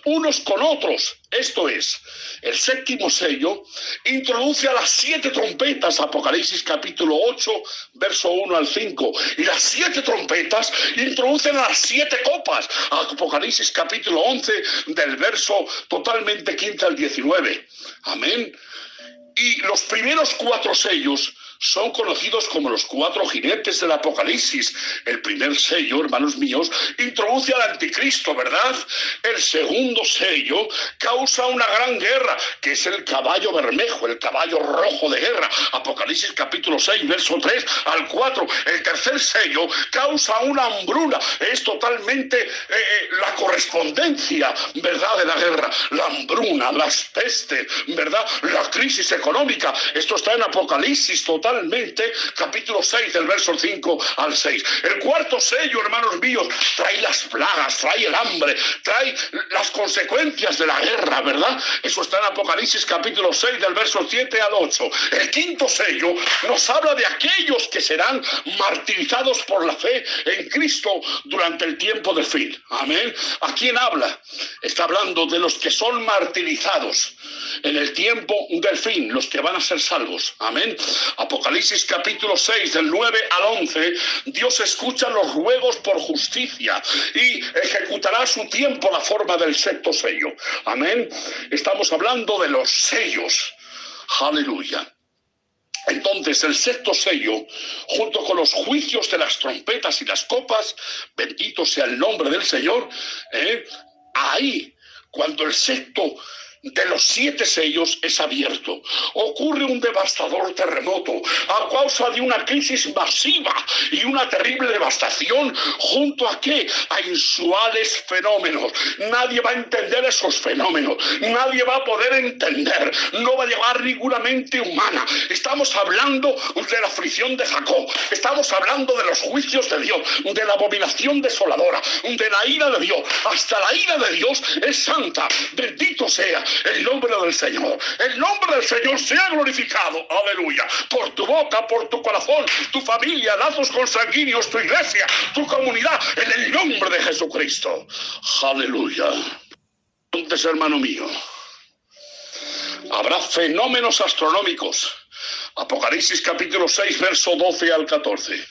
unos con otros. Esto es, el 7º sello introduce a las 7 trompetas, Apocalipsis capítulo 8, verso 1 al 5, y las 7 trompetas introducen a las 7 copas, Apocalipsis capítulo 11, del verso totalmente 15 al 19. Amén. Y los primeros 4 sellos son conocidos como los 4 jinetes del Apocalipsis. El primer sello, hermanos míos, introduce al anticristo, ¿verdad? El segundo sello causa una gran guerra, que es el caballo bermejo, el caballo rojo de guerra. Apocalipsis capítulo 6, verso 3 al 4. El tercer sello causa una hambruna. Es totalmente la correspondencia, ¿verdad?, de la guerra. La hambruna, las pestes, ¿verdad?, la crisis económica. Esto está en Apocalipsis totalmente, capítulo 6, del verso 5 al 6. El cuarto sello, hermanos míos, trae las plagas, trae el hambre, trae las consecuencias de la guerra, ¿verdad? Eso está en Apocalipsis capítulo 6, del verso 7 al 8. El quinto sello nos habla de aquellos que serán martirizados por la fe en Cristo durante el tiempo del fin. Amén. ¿A quién habla? Está hablando de los que son martirizados en el tiempo del fin, los que van a ser salvos. Amén. Apocalipsis capítulo 6, del 9 al 11, Dios escucha los ruegos por justicia y ejecutará a su tiempo la forma del 7º sello. Amén. Estamos hablando de los sellos. Aleluya. Entonces, el 7º sello, junto con los juicios de las trompetas y las copas, bendito sea el nombre del Señor, ahí, cuando el 7º de los 7 sellos es abierto, ocurre un devastador terremoto a causa de una crisis masiva y una terrible devastación, junto a ¿qué? A inusuales fenómenos. Nadie va a entender esos fenómenos, nadie va a poder entender, no va a llegar ninguna mente humana. Estamos hablando de la aflicción de Jacob, estamos hablando de los juicios de Dios, de la abominación desoladora, de la ira de Dios. Hasta la ira de Dios es santa. Bendito sea el nombre del Señor. El nombre del Señor sea glorificado. Aleluya. Por tu boca, por tu corazón, tu familia, lazos consanguíneos, tu iglesia, tu comunidad, en el nombre de Jesucristo. Aleluya. Entonces, hermano mío, habrá fenómenos astronómicos. Apocalipsis capítulo 6, verso 12 al 14.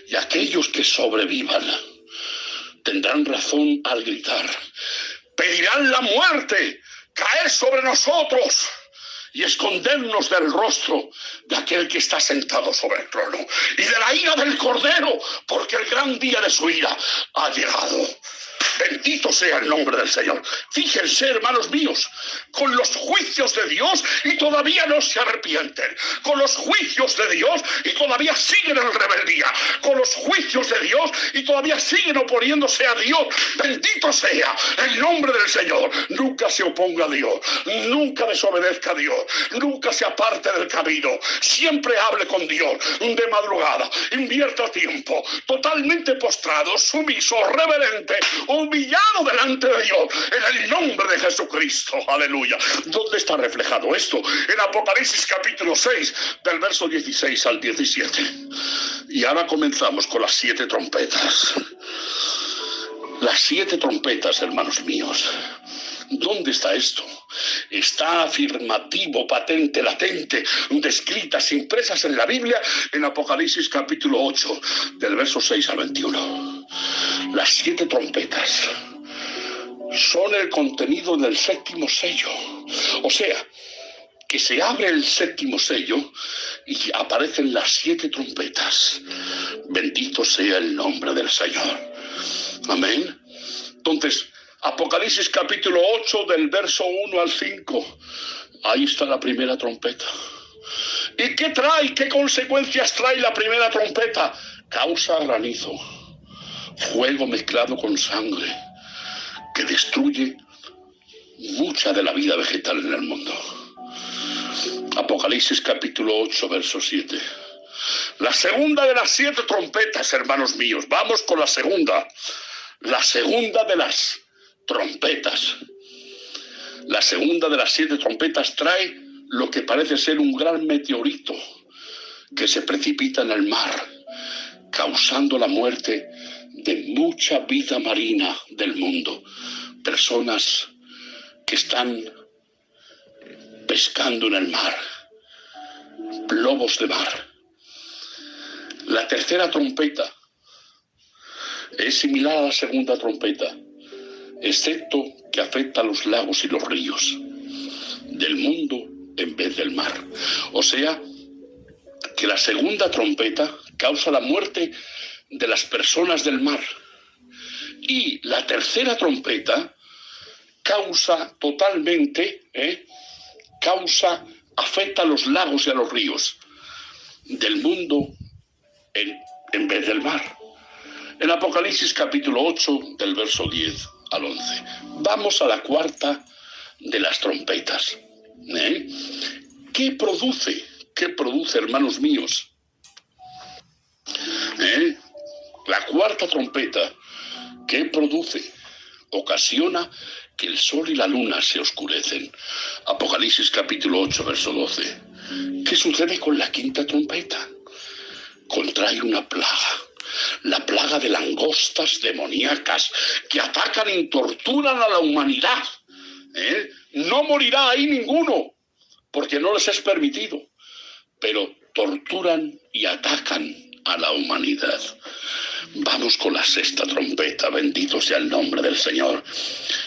Y aquellos que sobrevivan tendrán razón al gritar. Pedirán la muerte caer sobre nosotros y escondernos del rostro de aquel que está sentado sobre el trono y de la ira del Cordero, porque el gran día de su ira ha llegado. Bendito sea el nombre del Señor. Fíjense, hermanos míos, con los juicios de Dios y todavía no se arrepienten. Con los juicios de Dios y todavía siguen en rebeldía. Con los juicios de Dios y todavía siguen oponiéndose a Dios. Bendito sea el nombre del Señor. Nunca se oponga a Dios. Nunca desobedezca a Dios. Nunca se aparte del camino. Siempre hable con Dios de madrugada. Invierta tiempo. Totalmente postrado, sumiso, reverente, humillado delante de Dios, en el nombre de Jesucristo. Aleluya. ¿Dónde está reflejado esto? En Apocalipsis capítulo 6, del verso 16 al 17. Y ahora comenzamos con las 7 trompetas. Las 7 trompetas, hermanos míos. ¿Dónde está esto? Está afirmativo, patente, latente, descritas, impresas en la Biblia, en Apocalipsis capítulo 8, del verso 6 al 21. Las 7 trompetas son el contenido del 7º sello. O sea, que se abre el 7º sello y aparecen las 7 trompetas. Bendito sea el nombre del Señor. Amén. Entonces, Apocalipsis capítulo 8 del verso 1 al 5. Ahí está la primera trompeta. ¿Y qué trae? ¿Qué consecuencias trae la primera trompeta? Causa granizo, fuego mezclado con sangre, que destruye mucha de la vida vegetal en el mundo. Apocalipsis capítulo 8, verso 7. La segunda de las 7 trompetas, hermanos míos. Vamos con la segunda. La segunda de las trompetas. La segunda de las 7 trompetas trae lo que parece ser un gran meteorito que se precipita en el mar, causando la muerte de mucha vida marina del mundo. Personas que están pescando en el mar, lobos de mar. La tercera trompeta es similar a la segunda trompeta, excepto que afecta a los lagos y los ríos del mundo en vez del mar. O sea, que la segunda trompeta causa la muerte de las personas del mar. Y la tercera trompeta causa totalmente, afecta a los lagos y a los ríos del mundo en vez del mar. En Apocalipsis capítulo 8, del verso 10 al 11. Vamos a la cuarta de las trompetas. ¿Qué produce? ¿Qué produce, hermanos míos? La cuarta trompeta, ¿qué produce? Ocasiona que el sol y la luna se oscurecen. Apocalipsis capítulo 8, verso 12. ¿Qué sucede con la quinta trompeta? Contrae una plaga, la plaga de langostas demoníacas que atacan y torturan a la humanidad. No morirá ahí ninguno, porque no les es permitido, pero torturan y atacan a la humanidad. Vamos con la sexta trompeta, bendito sea el nombre del Señor.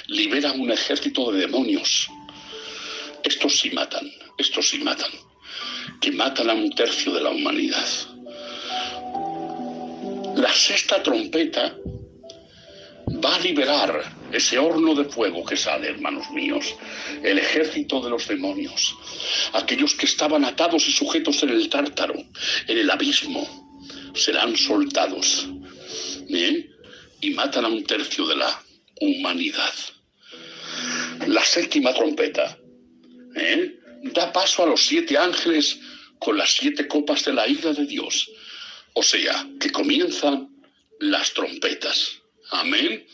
Libera un ejército de demonios. Estos sí matan, que matan a 1/3 de la humanidad. La sexta trompeta va a liberar ese horno de fuego que sale, hermanos míos, el ejército de los demonios, aquellos que estaban atados y sujetos en el tártaro, en el abismo, serán soltados, y matan a 1/3 de la humanidad. La séptima trompeta da paso a los 7 ángeles con las 7 copas de la ira de Dios. O sea, que comienzan las trompetas. Amén.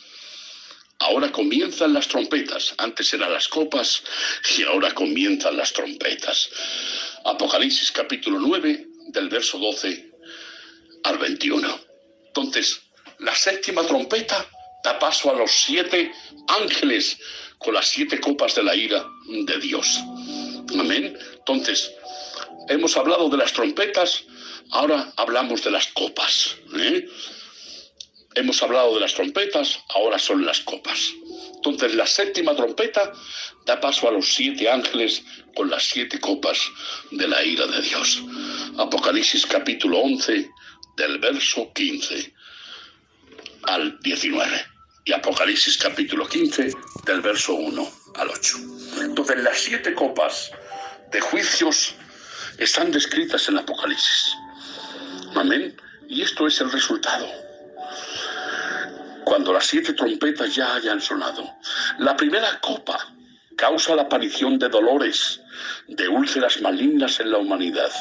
Ahora comienzan las trompetas. Antes eran las copas y ahora comienzan las trompetas. Apocalipsis capítulo 9, del verso 12 al 21. Entonces, la séptima trompeta da paso a los 7 ángeles con las 7 copas de la ira de Dios. Amén. Entonces, hemos hablado de las trompetas. Ahora hablamos de las copas. Hemos hablado de las trompetas, ahora son las copas. Entonces la séptima trompeta da paso a los 7 ángeles con las 7 copas de la ira de Dios. Apocalipsis capítulo 11, del verso 15 al 19. Y Apocalipsis capítulo 15, del verso 1 al 8. Entonces las 7 copas de juicios están descritas en Apocalipsis. Amén. Y esto es el resultado. Cuando las 7 trompetas ya hayan sonado, la primera copa causa la aparición de dolores, de úlceras malignas en la humanidad.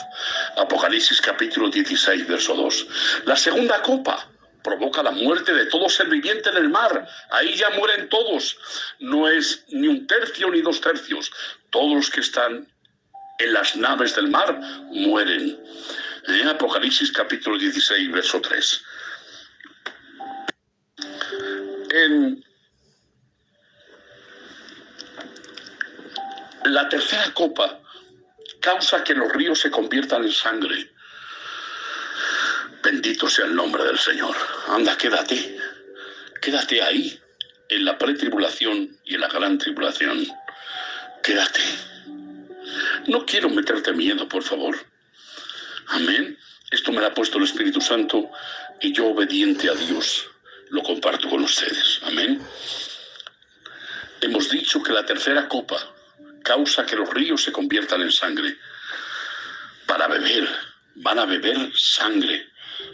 Apocalipsis capítulo 16, verso 2. La segunda copa provoca la muerte de todo ser viviente en el mar. Ahí ya mueren todos. No es ni 1/3 ni 2/3. Todos los que están en las naves del mar mueren. Apocalipsis capítulo 16, verso 3. En la tercera copa causa que los ríos se conviertan en sangre. Bendito sea el nombre del Señor. Anda, quédate ahí, en la pretribulación y en la gran tribulación. Quédate. No quiero meterte miedo, por favor. Amén. Esto me lo ha puesto el Espíritu Santo y yo, obediente a Dios, lo comparto con ustedes. Amén. hemos dicho que la tercera copa causa que los ríos se conviertan en sangre. Para beber, van a beber sangre.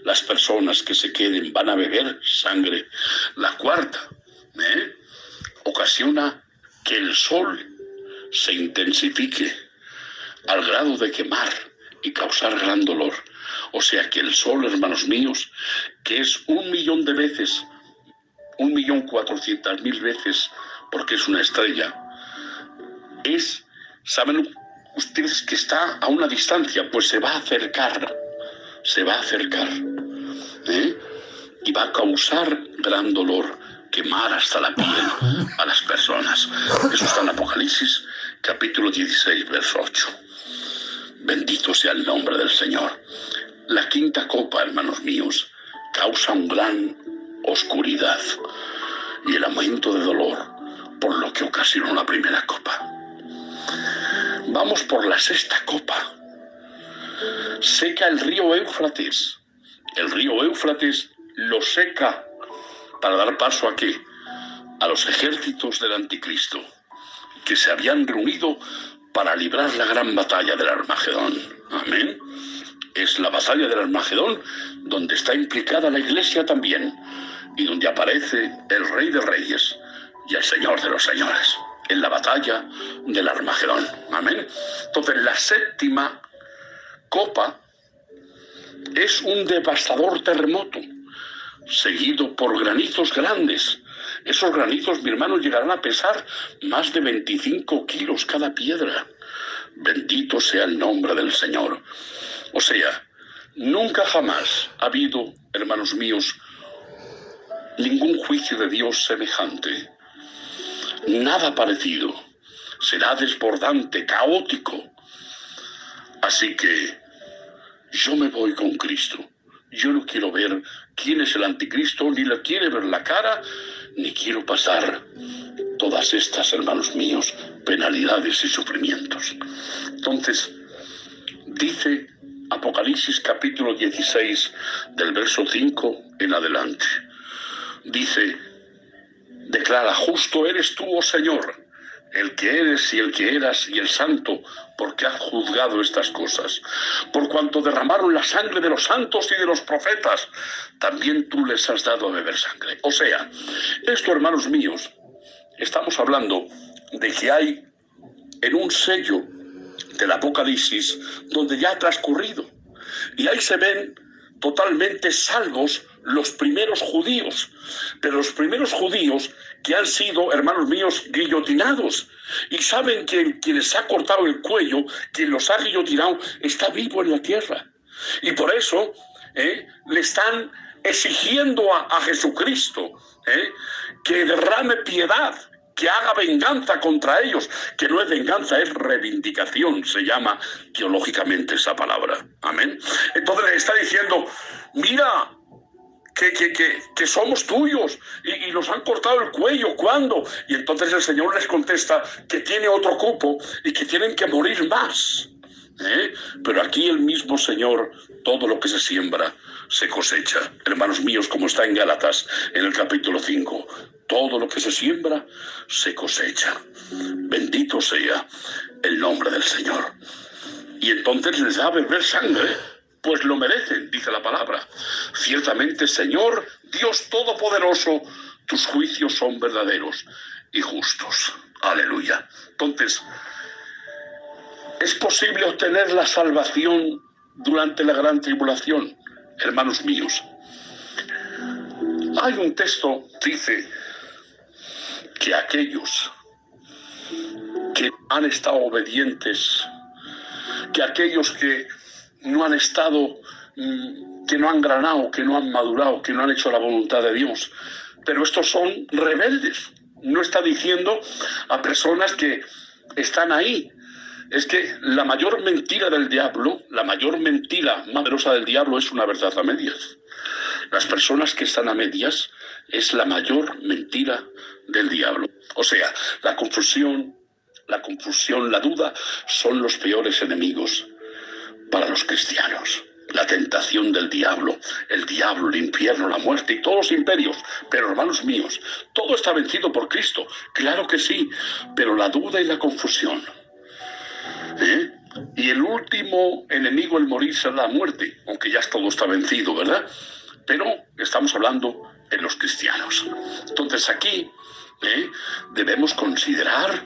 Las personas que se queden van a beber sangre. La cuarta, ocasiona que el sol se intensifique al grado de quemar y causar gran dolor. O sea que el sol, hermanos míos, que es 1.000.000 de veces, 1.400.000 veces, porque es una estrella, ¿saben ustedes que está a una distancia? Pues se va a acercar, y va a causar gran dolor, quemar hasta la piel a las personas. Eso está en Apocalipsis, capítulo 16, verso 8. Bendito sea el nombre del Señor. La quinta copa, hermanos míos, causa un gran oscuridad y el aumento de dolor por lo que ocasionó la primera copa. Vamos por la sexta copa. Seca el río Éufrates. El río Éufrates lo seca para dar paso ¿a qué? A los ejércitos del anticristo, que se habían reunido para librar la gran batalla del Armagedón. Amén. Es la batalla del Armagedón donde está implicada la iglesia también, y donde aparece el Rey de Reyes y el Señor de los Señores, en la batalla del Armagedón. Amén. Entonces, la séptima copa es un devastador terremoto, seguido por granizos grandes. Esos granizos, mi hermano, llegarán a pesar más de 25 kilos cada piedra. Bendito sea el nombre del Señor. O sea, nunca jamás ha habido, hermanos míos, ningún juicio de Dios semejante. Nada parecido. Será desbordante, caótico. Así que yo me voy con Cristo. Yo no quiero ver quién es el anticristo, ni le quiero ver la cara, ni quiero pasar todas estas, hermanos míos, penalidades y sufrimientos. Entonces, dice Apocalipsis capítulo 16, del verso 5 en adelante. Dice, declara, justo eres tú, oh Señor, el que eres y el que eras y el santo, porque has juzgado estas cosas. Por cuanto derramaron la sangre de los santos y de los profetas, también tú les has dado a beber sangre. O sea, esto, hermanos míos, estamos hablando de que hay en un sello del Apocalipsis donde ya ha transcurrido, y ahí se ven totalmente salvos los primeros judíos, pero los primeros judíos que han sido, hermanos míos, guillotinados, y saben que quien les ha cortado el cuello, quien los ha guillotinado, está vivo en la tierra, y por eso le están exigiendo a Jesucristo que derrame piedad, que haga venganza contra ellos, que no es venganza, es reivindicación, se llama teológicamente esa palabra. Amén. Entonces le está diciendo, mira, que somos tuyos y nos han cortado el cuello. ¿Cuándo? Y entonces el Señor les contesta que tiene otro cupo y que tienen que morir más. Pero aquí el mismo Señor, todo lo que se siembra se cosecha. Hermanos míos, como está en Gálatas, en el capítulo 5, todo lo que se siembra se cosecha. Bendito sea el nombre del Señor. Y entonces les da a beber sangre, pues lo merecen, dice la palabra. Ciertamente, Señor, Dios Todopoderoso, tus juicios son verdaderos y justos. Aleluya. Entonces, ¿es posible obtener la salvación durante la gran tribulación? Hermanos míos, hay un texto, dice que aquellos que han estado obedientes, que aquellos que no han estado, que no han granado, que no han madurado, que no han hecho la voluntad de Dios, pero estos son rebeldes. No está diciendo a personas que están ahí. Es que la mayor mentira del diablo, la mayor mentira más poderosa del diablo es una verdad a medias. Las personas que están a medias es la mayor mentira del diablo. O sea, la confusión, la duda son los peores enemigos para los cristianos. la tentación del diablo, el infierno, la muerte y todos los imperios. Pero, hermanos míos, todo está vencido por Cristo. Claro que sí, pero la duda y la confusión. Y el último enemigo, el morir, será la muerte, aunque ya todo está vencido, ¿verdad? Pero estamos hablando en los cristianos. Entonces aquí debemos considerar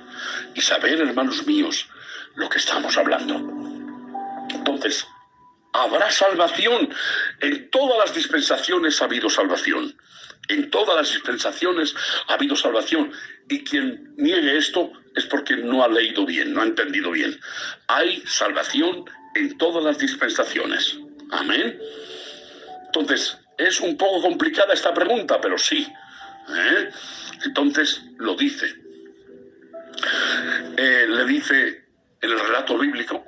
y saber, hermanos míos, lo que estamos hablando. Entonces, habrá salvación. En todas las dispensaciones ha habido salvación. En todas las dispensaciones ha habido salvación. Y quien niegue esto es porque no ha leído bien, no ha entendido bien. Hay salvación en todas las dispensaciones. Amén. Entonces, es un poco complicada esta pregunta, pero sí. Entonces, lo dice. Le dice en el relato bíblico,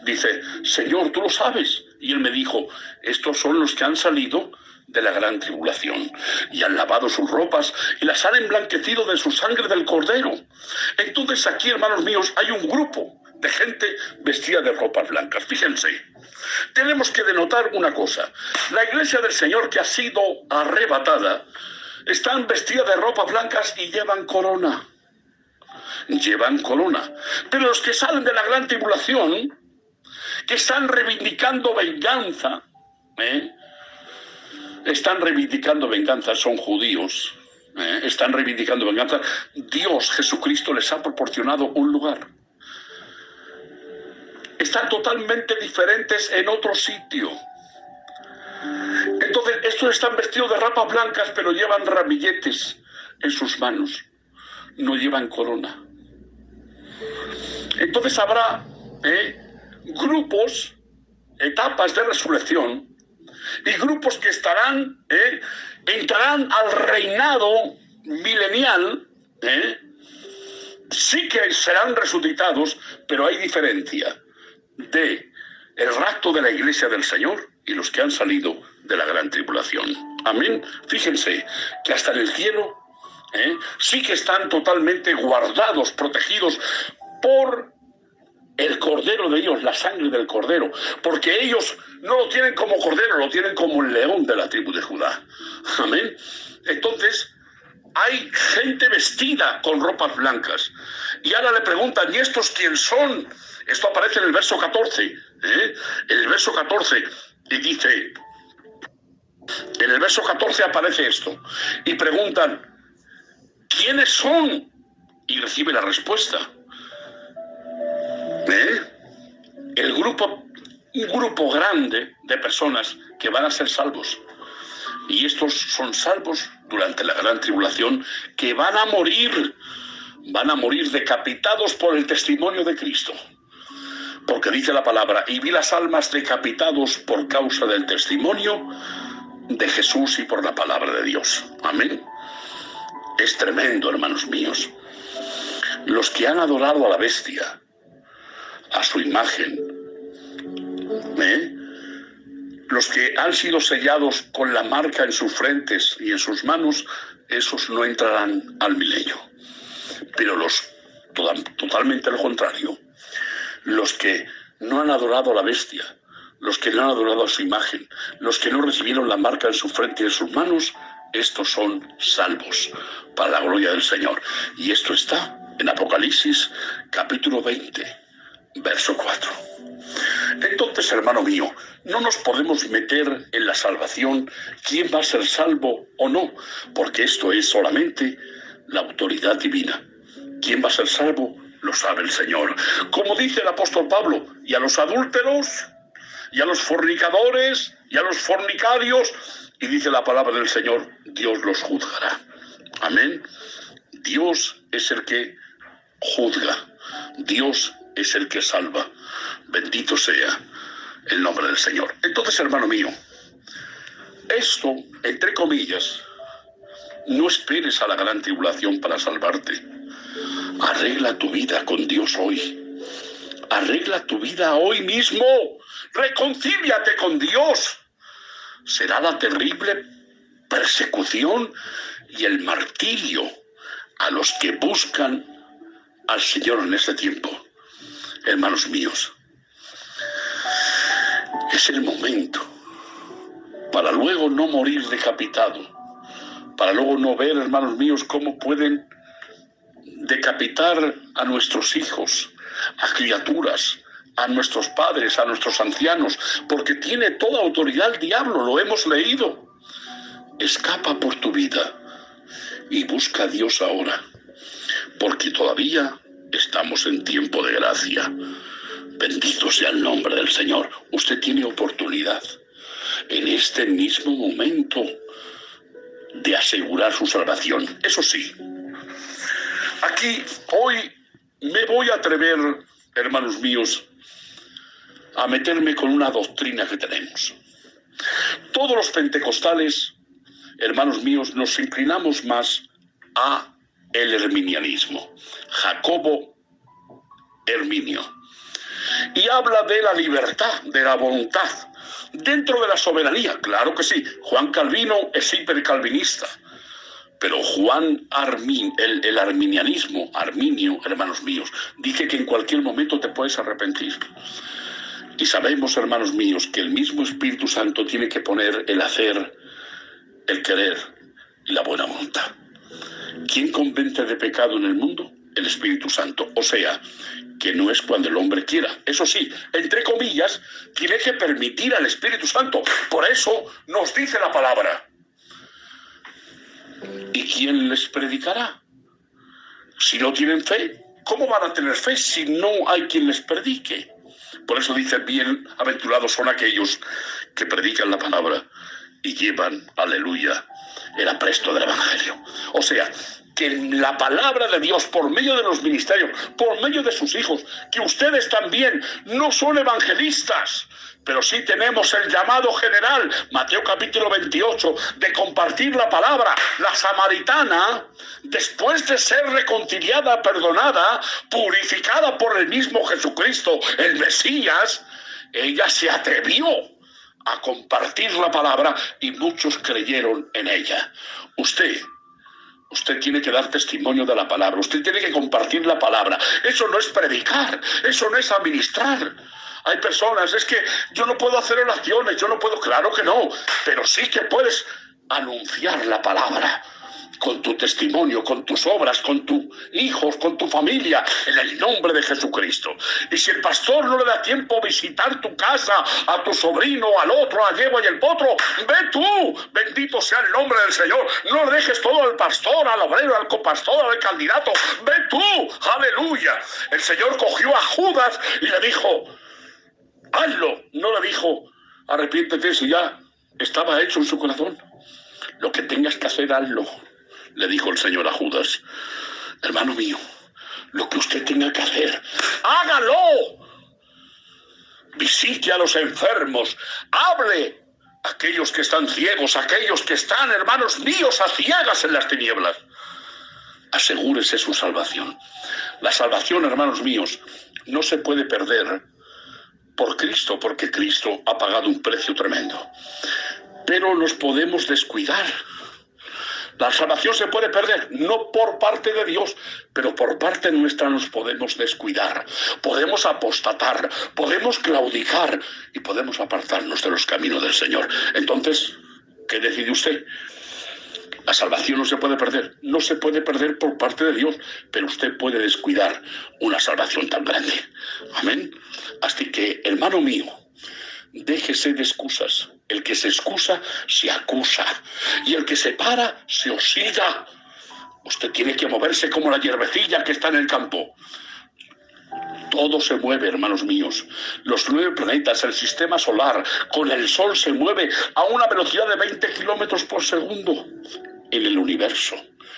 dice, Señor, tú lo sabes. Y él me dijo, estos son los que han salido de la gran tribulación y han lavado sus ropas y las han emblanquecido de su sangre del Cordero. Entonces aquí, hermanos míos, hay un grupo de gente vestida de ropas blancas. Fíjense, tenemos que denotar una cosa. La iglesia del Señor que ha sido arrebatada, están vestidas de ropas blancas y llevan corona. Llevan corona. Pero los que salen de la gran tribulación, que están reivindicando venganza, están reivindicando venganza, son judíos, están reivindicando venganza. Dios, Jesucristo, les ha proporcionado un lugar. Están totalmente diferentes en otro sitio. Entonces, estos están vestidos de ropas blancas, pero llevan ramilletes en sus manos. No llevan corona. Entonces habrá grupos, etapas de resurrección, y grupos que entrarán al reinado milenial, sí que serán resucitados, pero hay diferencia de el rapto de la iglesia del Señor y los que han salido de la gran tribulación. Amén. Fíjense que hasta en el cielo sí que están totalmente guardados, protegidos por el Cordero de Dios, la sangre del Cordero, porque ellos no lo tienen como Cordero, lo tienen como el león de la tribu de Judá. Amén. Entonces, hay gente vestida con ropas blancas. Y ahora le preguntan, ¿y estos quién son? Esto aparece en el verso 14. En el verso 14, y dice, en el verso 14 aparece esto. Y preguntan, ¿quiénes son? Y recibe la respuesta. Un grupo grande de personas que van a ser salvos. Y estos son salvos durante la gran tribulación, que van a morir decapitados por el testimonio de Cristo. Porque dice la palabra, y vi las almas decapitados por causa del testimonio de Jesús y por la palabra de Dios. Amén. Es tremendo, hermanos míos. Los que han adorado a la bestia, a su imagen, los que han sido sellados con la marca en sus frentes y en sus manos, esos no entrarán al milenio. Pero totalmente lo contrario, los que no han adorado a la bestia, los que no han adorado a su imagen, los que no recibieron la marca en su frente y en sus manos, estos son salvos para la gloria del Señor. Y esto está en Apocalipsis capítulo 20, verso 4. Entonces, hermano mío, no nos podemos meter en la salvación, quién va a ser salvo o no, porque esto es solamente la autoridad divina. ¿Quién va a ser salvo? Lo sabe el Señor. Como dice el apóstol Pablo, y a los adúlteros, y a los fornicadores, y a los fornicarios, y dice la palabra del Señor, Dios los juzgará. Amén. Dios es el que juzga. Dios es el que salva. Bendito sea el nombre del Señor. Entonces, hermano mío, esto, entre comillas, no esperes a la gran tribulación para salvarte. Arregla tu vida con Dios hoy. Arregla tu vida hoy mismo. Reconcíliate con Dios. Será la terrible persecución y el martirio a los que buscan al Señor en este tiempo. Hermanos míos, Es el momento para luego no morir decapitado, para luego no ver, hermanos míos, cómo pueden decapitar a nuestros hijos, a criaturas, a nuestros padres, a nuestros ancianos, porque tiene toda autoridad el diablo, lo hemos leído. Escapa por tu vida y busca a Dios ahora, porque todavía estamos en tiempo de gracia. Bendito sea el nombre del Señor. Usted tiene oportunidad en este mismo momento de asegurar su salvación. Eso sí, aquí hoy me voy a atrever, hermanos míos, a meterme con una doctrina que tenemos. Todos los pentecostales, hermanos míos, nos inclinamos más a el herminianismo. Jacobo Herminio. Y habla de la libertad, de la voluntad, dentro de la soberanía. Claro que sí, Juan Calvino es hipercalvinista, pero el arminianismo, Arminio, hermanos míos, dice que en cualquier momento te puedes arrepentir. Y sabemos, hermanos míos, que el mismo Espíritu Santo tiene que poner el hacer, el querer y la buena voluntad. ¿Quién convence de pecado en el mundo? El Espíritu Santo. O sea, que no es cuando el hombre quiera. Eso sí, entre comillas, tiene que permitir al Espíritu Santo. Por eso nos dice la palabra. ¿Y quién les predicará? Si no tienen fe, ¿cómo van a tener fe si no hay quien les predique? Por eso dice, bienaventurados son aquellos que predican la palabra y llevan, aleluya, el apresto del Evangelio. O sea, que la palabra de Dios, por medio de los ministerios, por medio de sus hijos, que ustedes también no son evangelistas, pero sí tenemos el llamado general, Mateo capítulo 28, de compartir la palabra. La samaritana, después de ser reconciliada, perdonada, purificada por el mismo Jesucristo, el Mesías, ella se atrevió a compartir la palabra y muchos creyeron en ella. Usted tiene que dar testimonio de la palabra, usted tiene que compartir la palabra. Eso no es predicar, eso no es administrar. Hay personas, es que yo no puedo hacer oraciones, yo no puedo, claro que no, pero sí que puedes anunciar la palabra con tu testimonio, con tus obras, con tus hijos, con tu familia, en el nombre de Jesucristo. Y si el pastor no le da tiempo a visitar tu casa, a tu sobrino, al otro, a yegua y el potro, ve tú, bendito sea el nombre del Señor. No le dejes todo al pastor, al obrero, al copastor, al candidato, ve tú, aleluya. El Señor cogió a Judas y le dijo, hazlo. No le dijo, arrepiéntete, eso ya estaba hecho en su corazón. Lo que tengas que hacer, hazlo. Le dijo el Señor a Judas, hermano mío, lo que usted tenga que hacer, hágalo. Visite a los enfermos, hable a aquellos que están ciegos, a aquellos que están, hermanos míos, a ciegas en las tinieblas. Asegúrese su salvación. La salvación, hermanos míos, no se puede perder por Cristo, porque Cristo ha pagado un precio tremendo. Pero nos podemos descuidar. La salvación se puede perder, no por parte de Dios, pero por parte nuestra nos podemos descuidar, podemos apostatar, podemos claudicar y podemos apartarnos de los caminos del Señor. Entonces, ¿qué decide usted? La salvación no se puede perder por parte de Dios, pero usted puede descuidar una salvación tan grande. Amén. Así que, hermano mío, déjese de excusas. El que se excusa, se acusa. Y el que se para, se oscila. Usted tiene que moverse como la hierbecilla que está en el campo. Todo se mueve, hermanos míos. Los 9 planetas, el sistema solar, con el Sol se mueve a una velocidad de 20 kilómetros por segundo. En el universo,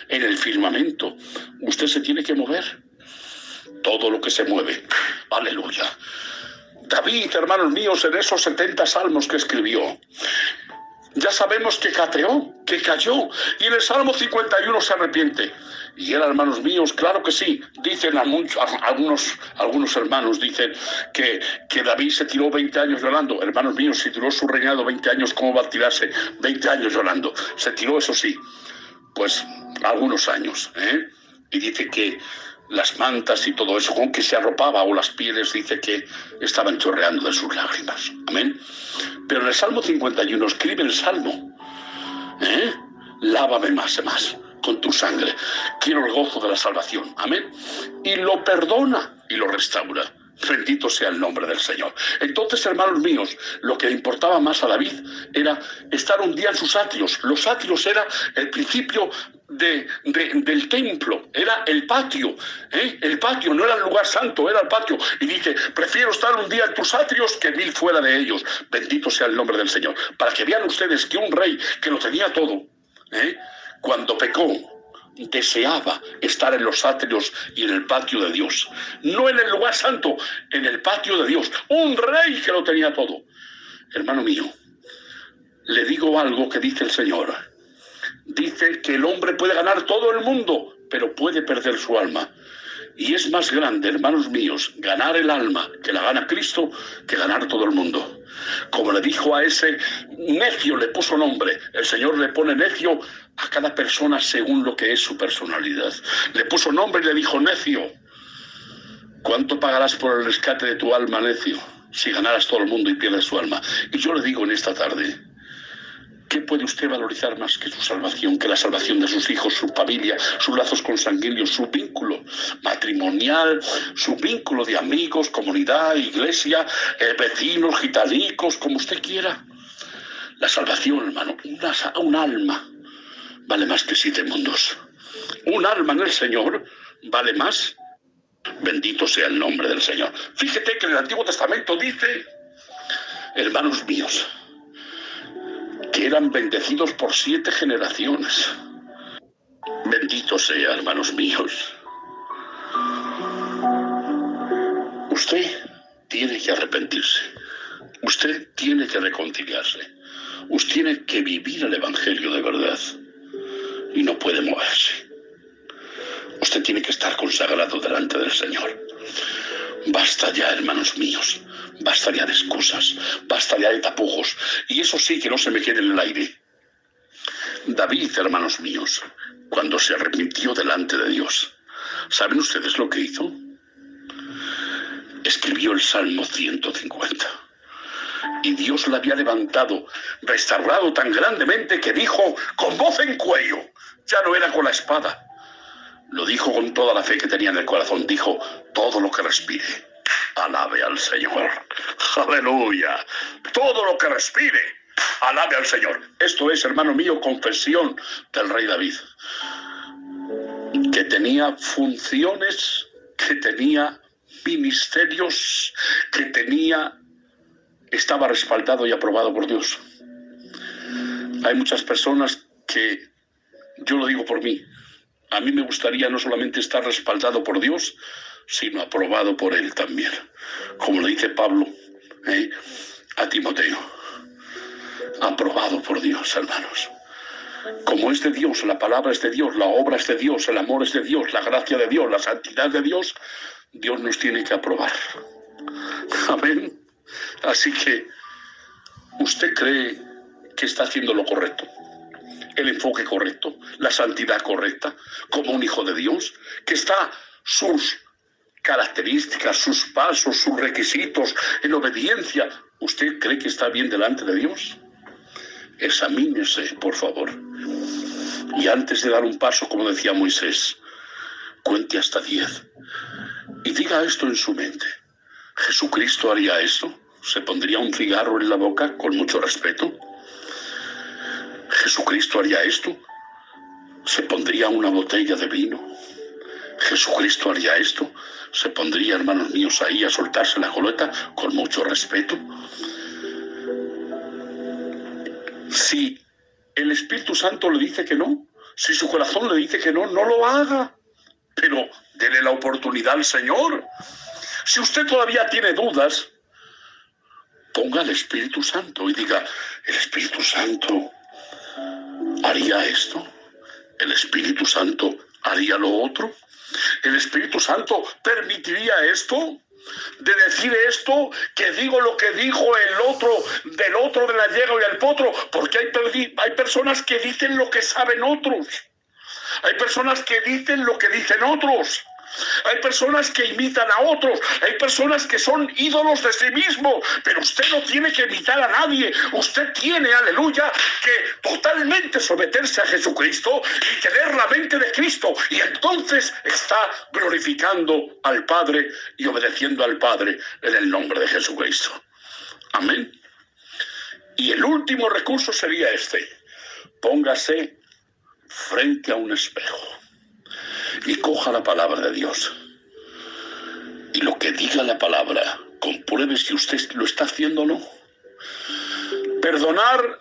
en el firmamento. Usted se tiene que mover. Todo lo que se mueve. Aleluya. David, hermanos míos, en esos 70 salmos que escribió, ya sabemos que cateó, que cayó, y en el Salmo 51 se arrepiente. Y él, hermanos míos, claro que sí, dicen algunos hermanos, dicen que David se tiró 20 años llorando. Hermanos míos, si duró su reinado 20 años, ¿cómo va a tirarse 20 años llorando? Se tiró, eso sí, pues algunos años, Y dice que las mantas y todo eso con que se arropaba, o las pieles, dice que estaban chorreando de sus lágrimas. Amén. Pero en el Salmo 51 escribe el Salmo, lávame más y más con tu sangre, quiero el gozo de la salvación. Amén. Y lo perdona y lo restaura. Bendito sea el nombre del Señor. Entonces, hermanos míos, lo que le importaba más a David era estar un día en sus atrios. Los atrios era el principio del templo, era el patio, el patio, no era el lugar santo, era el patio. Y dice, prefiero estar un día en tus atrios que 1000 fuera de ellos. Bendito sea el nombre del Señor. Para que vean ustedes que un rey que lo tenía todo, cuando pecó, deseaba estar en los atrios y en el patio de Dios, no en el lugar santo, en el patio de Dios. Un rey que lo tenía todo. Hermano mío, le digo algo que dice el Señor. Dice que el hombre puede ganar todo el mundo, pero puede perder su alma. Y es más grande, hermanos míos, ganar el alma que la gana Cristo, que ganar todo el mundo. Como le dijo a ese necio, le puso nombre. El Señor le pone necio a cada persona según lo que es su personalidad. Le puso nombre y le dijo, necio, ¿cuánto pagarás por el rescate de tu alma, necio, si ganaras todo el mundo y pierdes su alma? Y yo le digo en esta tarde, ¿qué puede usted valorizar más que su salvación, que la salvación de sus hijos, su familia, sus lazos consanguíneos, su vínculo matrimonial, su vínculo de amigos, comunidad, iglesia, vecinos, gitanicos, como usted quiera? La salvación, hermano, un alma vale más que 7 mundos. Un alma en el Señor vale más. Bendito sea el nombre del Señor. Fíjate que en el Antiguo Testamento dice, hermanos míos, que eran bendecidos por 7 generaciones. Bendito sea, hermanos míos. Usted tiene que arrepentirse. Usted tiene que reconciliarse. Usted tiene que vivir el Evangelio de verdad. Y no puede moverse. Usted tiene que estar consagrado delante del Señor. Basta ya, hermanos míos. Basta ya de excusas, basta ya de tapujos. Y eso sí, que no se me quede en el aire. David, hermanos míos, cuando se arrepintió delante de Dios, ¿saben ustedes lo que hizo? Escribió el Salmo 150. Y Dios la había levantado, restaurado tan grandemente que dijo con voz en cuello, ya no era con la espada. Lo dijo con toda la fe que tenía en el corazón. Dijo, todo lo que respire, alabe al Señor. Aleluya. Todo lo que respire, alabe al Señor. Esto es, hermano mío, confesión del rey David. Que tenía funciones, que tenía ministerios, que estaba respaldado y aprobado por Dios. Hay muchas personas que, yo lo digo por mí, a mí me gustaría no solamente estar respaldado por Dios, sino aprobado por Él también. Como le dice Pablo a Timoteo. Aprobado por Dios, hermanos. Como es de Dios, la palabra es de Dios, la obra es de Dios, el amor es de Dios, la gracia de Dios, la santidad de Dios, Dios nos tiene que aprobar. Amén. Así que, ¿usted cree que está haciendo lo correcto? El enfoque correcto, la santidad correcta, como un hijo de Dios, que está sus características, sus pasos, sus requisitos en obediencia. ¿Usted cree que está bien delante de Dios? Examínese, por favor. Y antes de dar un paso, como decía Moisés, cuente hasta 10 y diga esto en su mente. ¿Jesucristo haría esto? ¿Se pondría un cigarro en la boca con mucho respeto? ¿Jesucristo haría esto? ¿Se pondría una botella de vino? ¿Jesucristo haría esto? ¿Se pondría, hermanos míos, ahí a soltarse la coleta con mucho respeto? Si el Espíritu Santo le dice que no, si su corazón le dice que no, no lo haga. Pero dele la oportunidad al Señor. Si usted todavía tiene dudas, ponga al Espíritu Santo y diga, el Espíritu Santo haría esto, el Espíritu Santo haría lo otro, el Espíritu Santo permitiría esto, de decir esto, que digo lo que dijo el otro, del otro, de la yegua y el potro, porque hay personas que dicen lo que saben otros, hay personas que dicen lo que dicen otros, Hay personas que imitan a otros, hay personas que son ídolos de sí mismos, pero usted no tiene que imitar a nadie. Usted tiene, aleluya, que totalmente someterse a Jesucristo y tener la mente de Cristo, y entonces está glorificando al Padre y obedeciendo al Padre en el nombre de Jesucristo. Amén. Y el último recurso sería este: póngase frente a un espejo y coja la palabra de Dios. Y lo que diga la palabra, compruebe si usted lo está haciendo o no. Perdonar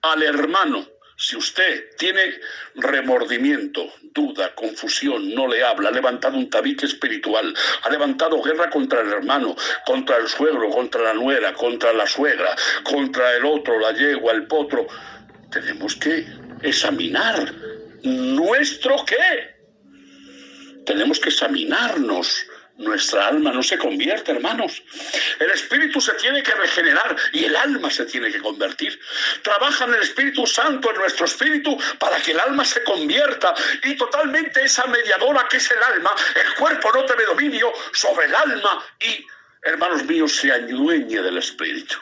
al hermano. Si usted tiene remordimiento, duda, confusión, no le habla, ha levantado un tabique espiritual, ha levantado guerra contra el hermano, contra el suegro, contra la nuera, contra la suegra, contra el otro, la yegua, el potro, tenemos que examinar nuestro qué. Tenemos que examinarnos. Nuestra alma no se convierte, hermanos. El espíritu se tiene que regenerar y el alma se tiene que convertir. Trabaja en el Espíritu Santo en nuestro espíritu para que el alma se convierta, y totalmente esa mediadora que es el alma, el cuerpo no tiene dominio sobre el alma y, hermanos míos, se adueñe del espíritu.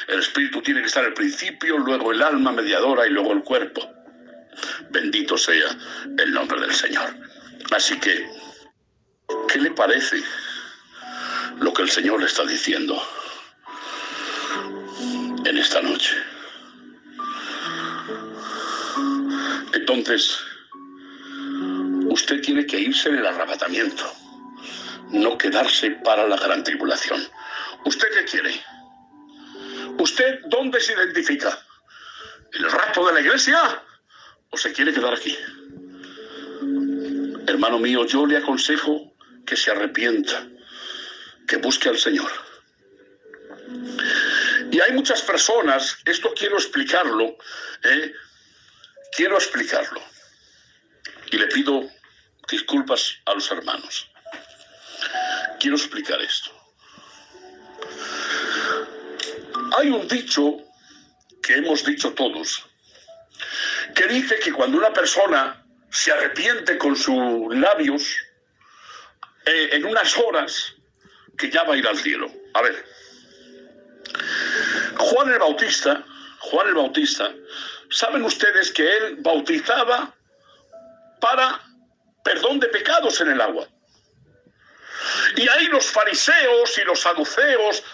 El espíritu tiene que estar al principio, luego el alma mediadora y luego el cuerpo. Bendito sea el nombre del Señor. Así que, ¿qué le parece lo que el Señor le está diciendo en esta noche? Entonces, usted tiene que irse en el arrebatamiento, no quedarse para la gran tribulación. ¿Usted qué quiere? ¿Usted dónde se identifica? ¿En el rapto de la iglesia o se quiere quedar aquí? Hermano mío, yo le aconsejo que se arrepienta, que busque al Señor. Y hay muchas personas, esto quiero explicarlo, y le pido disculpas a los hermanos. Quiero explicar esto. Hay un dicho que hemos dicho todos, que dice que cuando una persona se arrepiente con sus labios, en unas horas, que ya va a ir al cielo. A ver, Juan el Bautista, saben ustedes que él bautizaba para perdón de pecados en el agua. Y ahí los fariseos y los saduceos,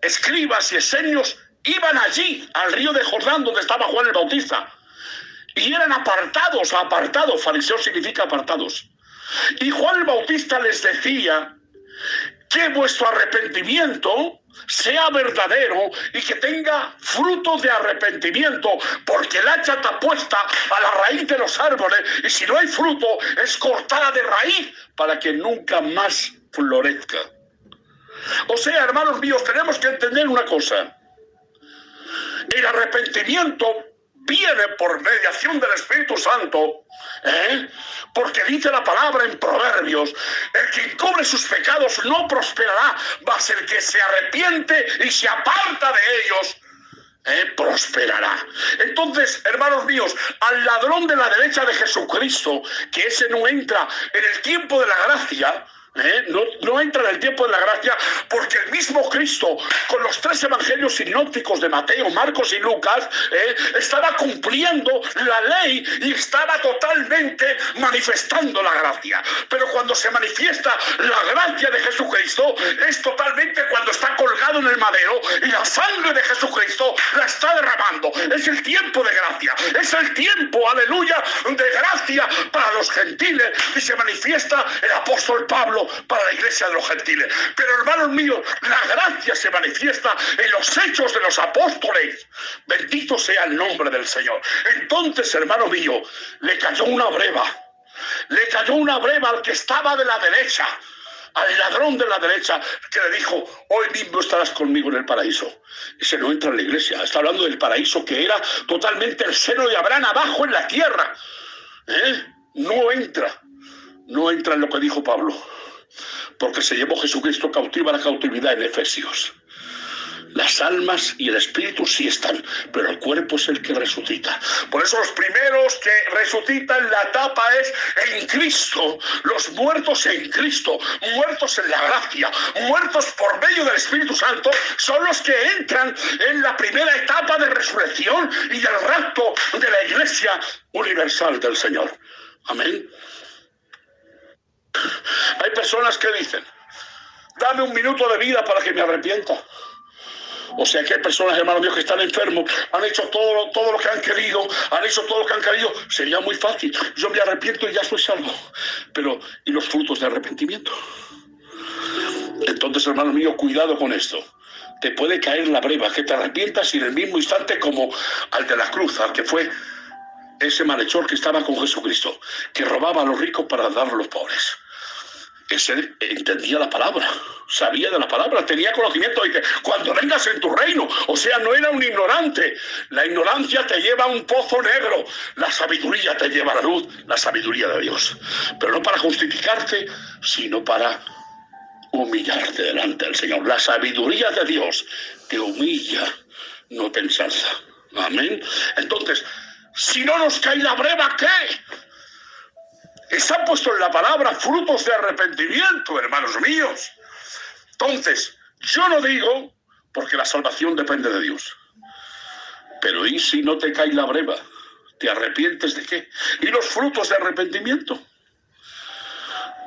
escribas y esenios, iban allí, al río de Jordán, donde estaba Juan el Bautista. Y eran apartados, fariseo significa apartados. Y Juan el Bautista les decía que vuestro arrepentimiento sea verdadero y que tenga fruto de arrepentimiento, porque el hacha está puesta a la raíz de los árboles, y si no hay fruto, es cortada de raíz para que nunca más florezca. O sea, hermanos míos, tenemos que entender una cosa. El arrepentimiento viene por mediación del Espíritu Santo, porque dice la palabra en Proverbios: el que encubre sus pecados no prosperará, mas el que se arrepiente y se aparta de ellos prosperará. Entonces, hermanos míos, al ladrón de la derecha de Jesucristo, que ese no entra en el tiempo de la gracia, no entra en el tiempo de la gracia, porque el mismo Cristo, con los 3 evangelios sinópticos de Mateo, Marcos y Lucas, estaba cumpliendo la ley y estaba totalmente manifestando la gracia. Pero cuando se manifiesta la gracia de Jesucristo, es totalmente cuando está colgado en el madero y la sangre de Jesucristo la está derramando. Es el tiempo de gracia, es el tiempo, aleluya, de gracia para los gentiles, y se manifiesta el apóstol Pablo para la iglesia de los gentiles. Pero, hermanos míos, la gracia se manifiesta en los hechos de los apóstoles. Bendito sea el nombre del Señor. Entonces, hermano mío, le cayó una breva al que estaba de la derecha, al ladrón de la derecha, que le dijo: hoy mismo estarás conmigo en el paraíso. Ese no entra en la iglesia. Está hablando del paraíso, que era totalmente el seno de Abraham abajo en la tierra. No entra en lo que dijo Pablo, porque se llevó Jesucristo cautivo a la cautividad en Efesios. Las almas y el espíritu sí están, pero el cuerpo es el que resucita. Por eso los primeros que resucitan, la etapa es en Cristo. Los muertos en Cristo, muertos en la gracia, muertos por medio del Espíritu Santo, son los que entran en la primera etapa de resurrección y del rapto de la Iglesia universal del Señor. Amén. Hay personas que dicen: dame un minuto de vida para que me arrepienta. O sea que hay personas, hermanos míos, que están enfermos, han hecho todo lo que han querido, sería muy fácil. Yo me arrepiento y ya soy salvo. Pero, ¿y los frutos de arrepentimiento? Entonces, hermanos míos, cuidado con esto. Te puede caer la breva, que te arrepientas y en el mismo instante, como al de la cruz, al que fue ese malhechor que estaba con Jesucristo, que robaba a los ricos para dar a los pobres. Ese entendía la palabra, sabía de la palabra, tenía conocimiento de que cuando vengas en tu reino, o sea, no era un ignorante. La ignorancia te lleva a un pozo negro, la sabiduría te lleva a la luz, la sabiduría de Dios. Pero no para justificarte, sino para humillarte delante del Señor. La sabiduría de Dios te humilla, no te ensalza. Amén. Entonces, si no nos cae la breva, ¿qué? Está puesto en la palabra frutos de arrepentimiento, hermanos míos. Entonces, yo no digo, porque la salvación depende de Dios. Pero ¿y si no te cae la breva? ¿Te arrepientes de qué? ¿Y los frutos de arrepentimiento?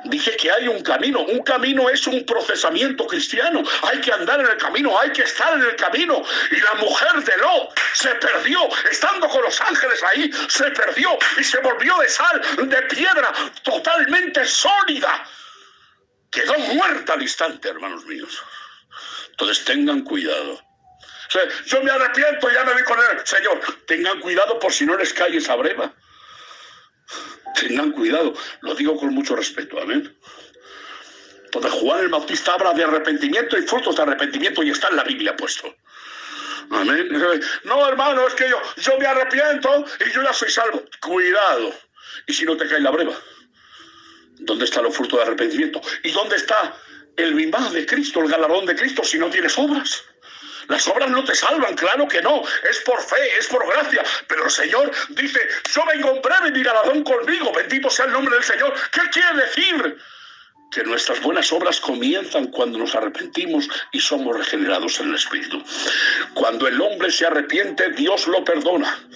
Dije que hay un camino es un procesamiento cristiano, hay que andar en el camino, hay que estar en el camino, y la mujer de Lot se perdió, estando con los ángeles ahí, se perdió y se volvió de sal, de piedra, totalmente sólida, quedó muerta al instante, hermanos míos. Entonces tengan cuidado. O sea, yo me arrepiento, ya me voy con él. Señor, tengan cuidado por si no les cae esa breva. Tengan cuidado, lo digo con mucho respeto, amén. Entonces Juan el Bautista habla de arrepentimiento y frutos de arrepentimiento y está en la Biblia puesto. Amén. No, hermano, es que yo me arrepiento y yo ya soy salvo. Cuidado. ¿Y si no te cae la breva? ¿Dónde están los frutos de arrepentimiento? ¿Y dónde está el bimá de Cristo, el galardón de Cristo, si no tienes obras? Las obras no te salvan, claro que no, es por fe, es por gracia, pero el Señor dice: yo vengo en breve y mi galardón conmigo, bendito sea el nombre del Señor. ¿Qué quiere decir? Que nuestras buenas obras comienzan cuando nos arrepentimos y somos regenerados en el Espíritu. Cuando el hombre se arrepiente, Dios lo perdona.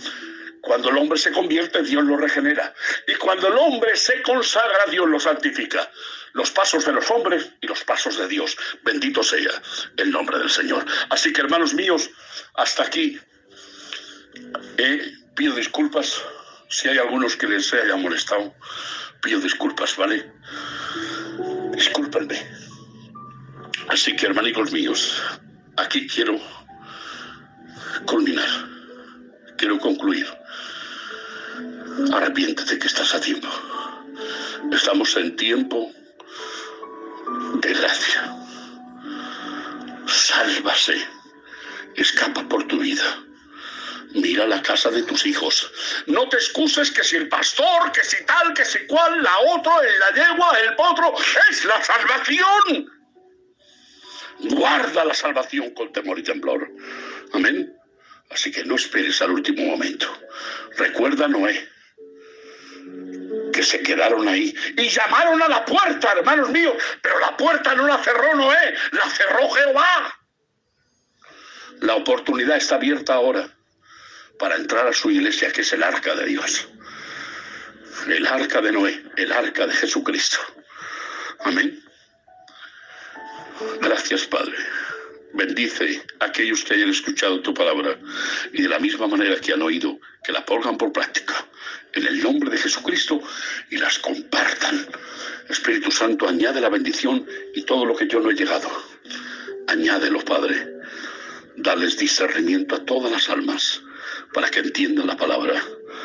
Cuando el hombre se convierte, Dios lo regenera. Y cuando el hombre se consagra, Dios lo santifica. Los pasos de los hombres y los pasos de Dios. Bendito sea el nombre del Señor. Así que, hermanos míos, hasta aquí. Pido disculpas si hay algunos que les haya molestado. Pido disculpas, ¿vale? Discúlpenme. Así que, hermanicos míos, aquí quiero culminar. Quiero concluir. Arrepiéntete, que estás a tiempo. Estamos en tiempo de gracia. Sálvase. Escapa por tu vida. Mira la casa de tus hijos. No te excuses que si el pastor, que si tal, que si cual, la otra, la yegua, el potro. Es la salvación. Guarda la salvación con temor y temblor. Amén. Así que no esperes al último momento. Recuerda Noé, que se quedaron ahí y llamaron a la puerta, hermanos míos, pero la puerta no la cerró Noé, la cerró Jehová. La oportunidad está abierta ahora para entrar a su iglesia, que es el arca de Dios. El arca de Noé, el arca de Jesucristo. Amén. Gracias, Padre. Bendice a aquellos que hayan escuchado tu palabra y de la misma manera que han oído, que la pongan por práctica en el nombre de Jesucristo y las compartan. Espíritu Santo, añade la bendición y todo lo que yo no he llegado. Añádelo, Padre. Dales discernimiento a todas las almas para que entiendan la palabra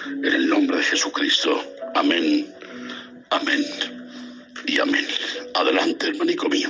en el nombre de Jesucristo. Amén, amén y amén. Adelante, hermanico mío.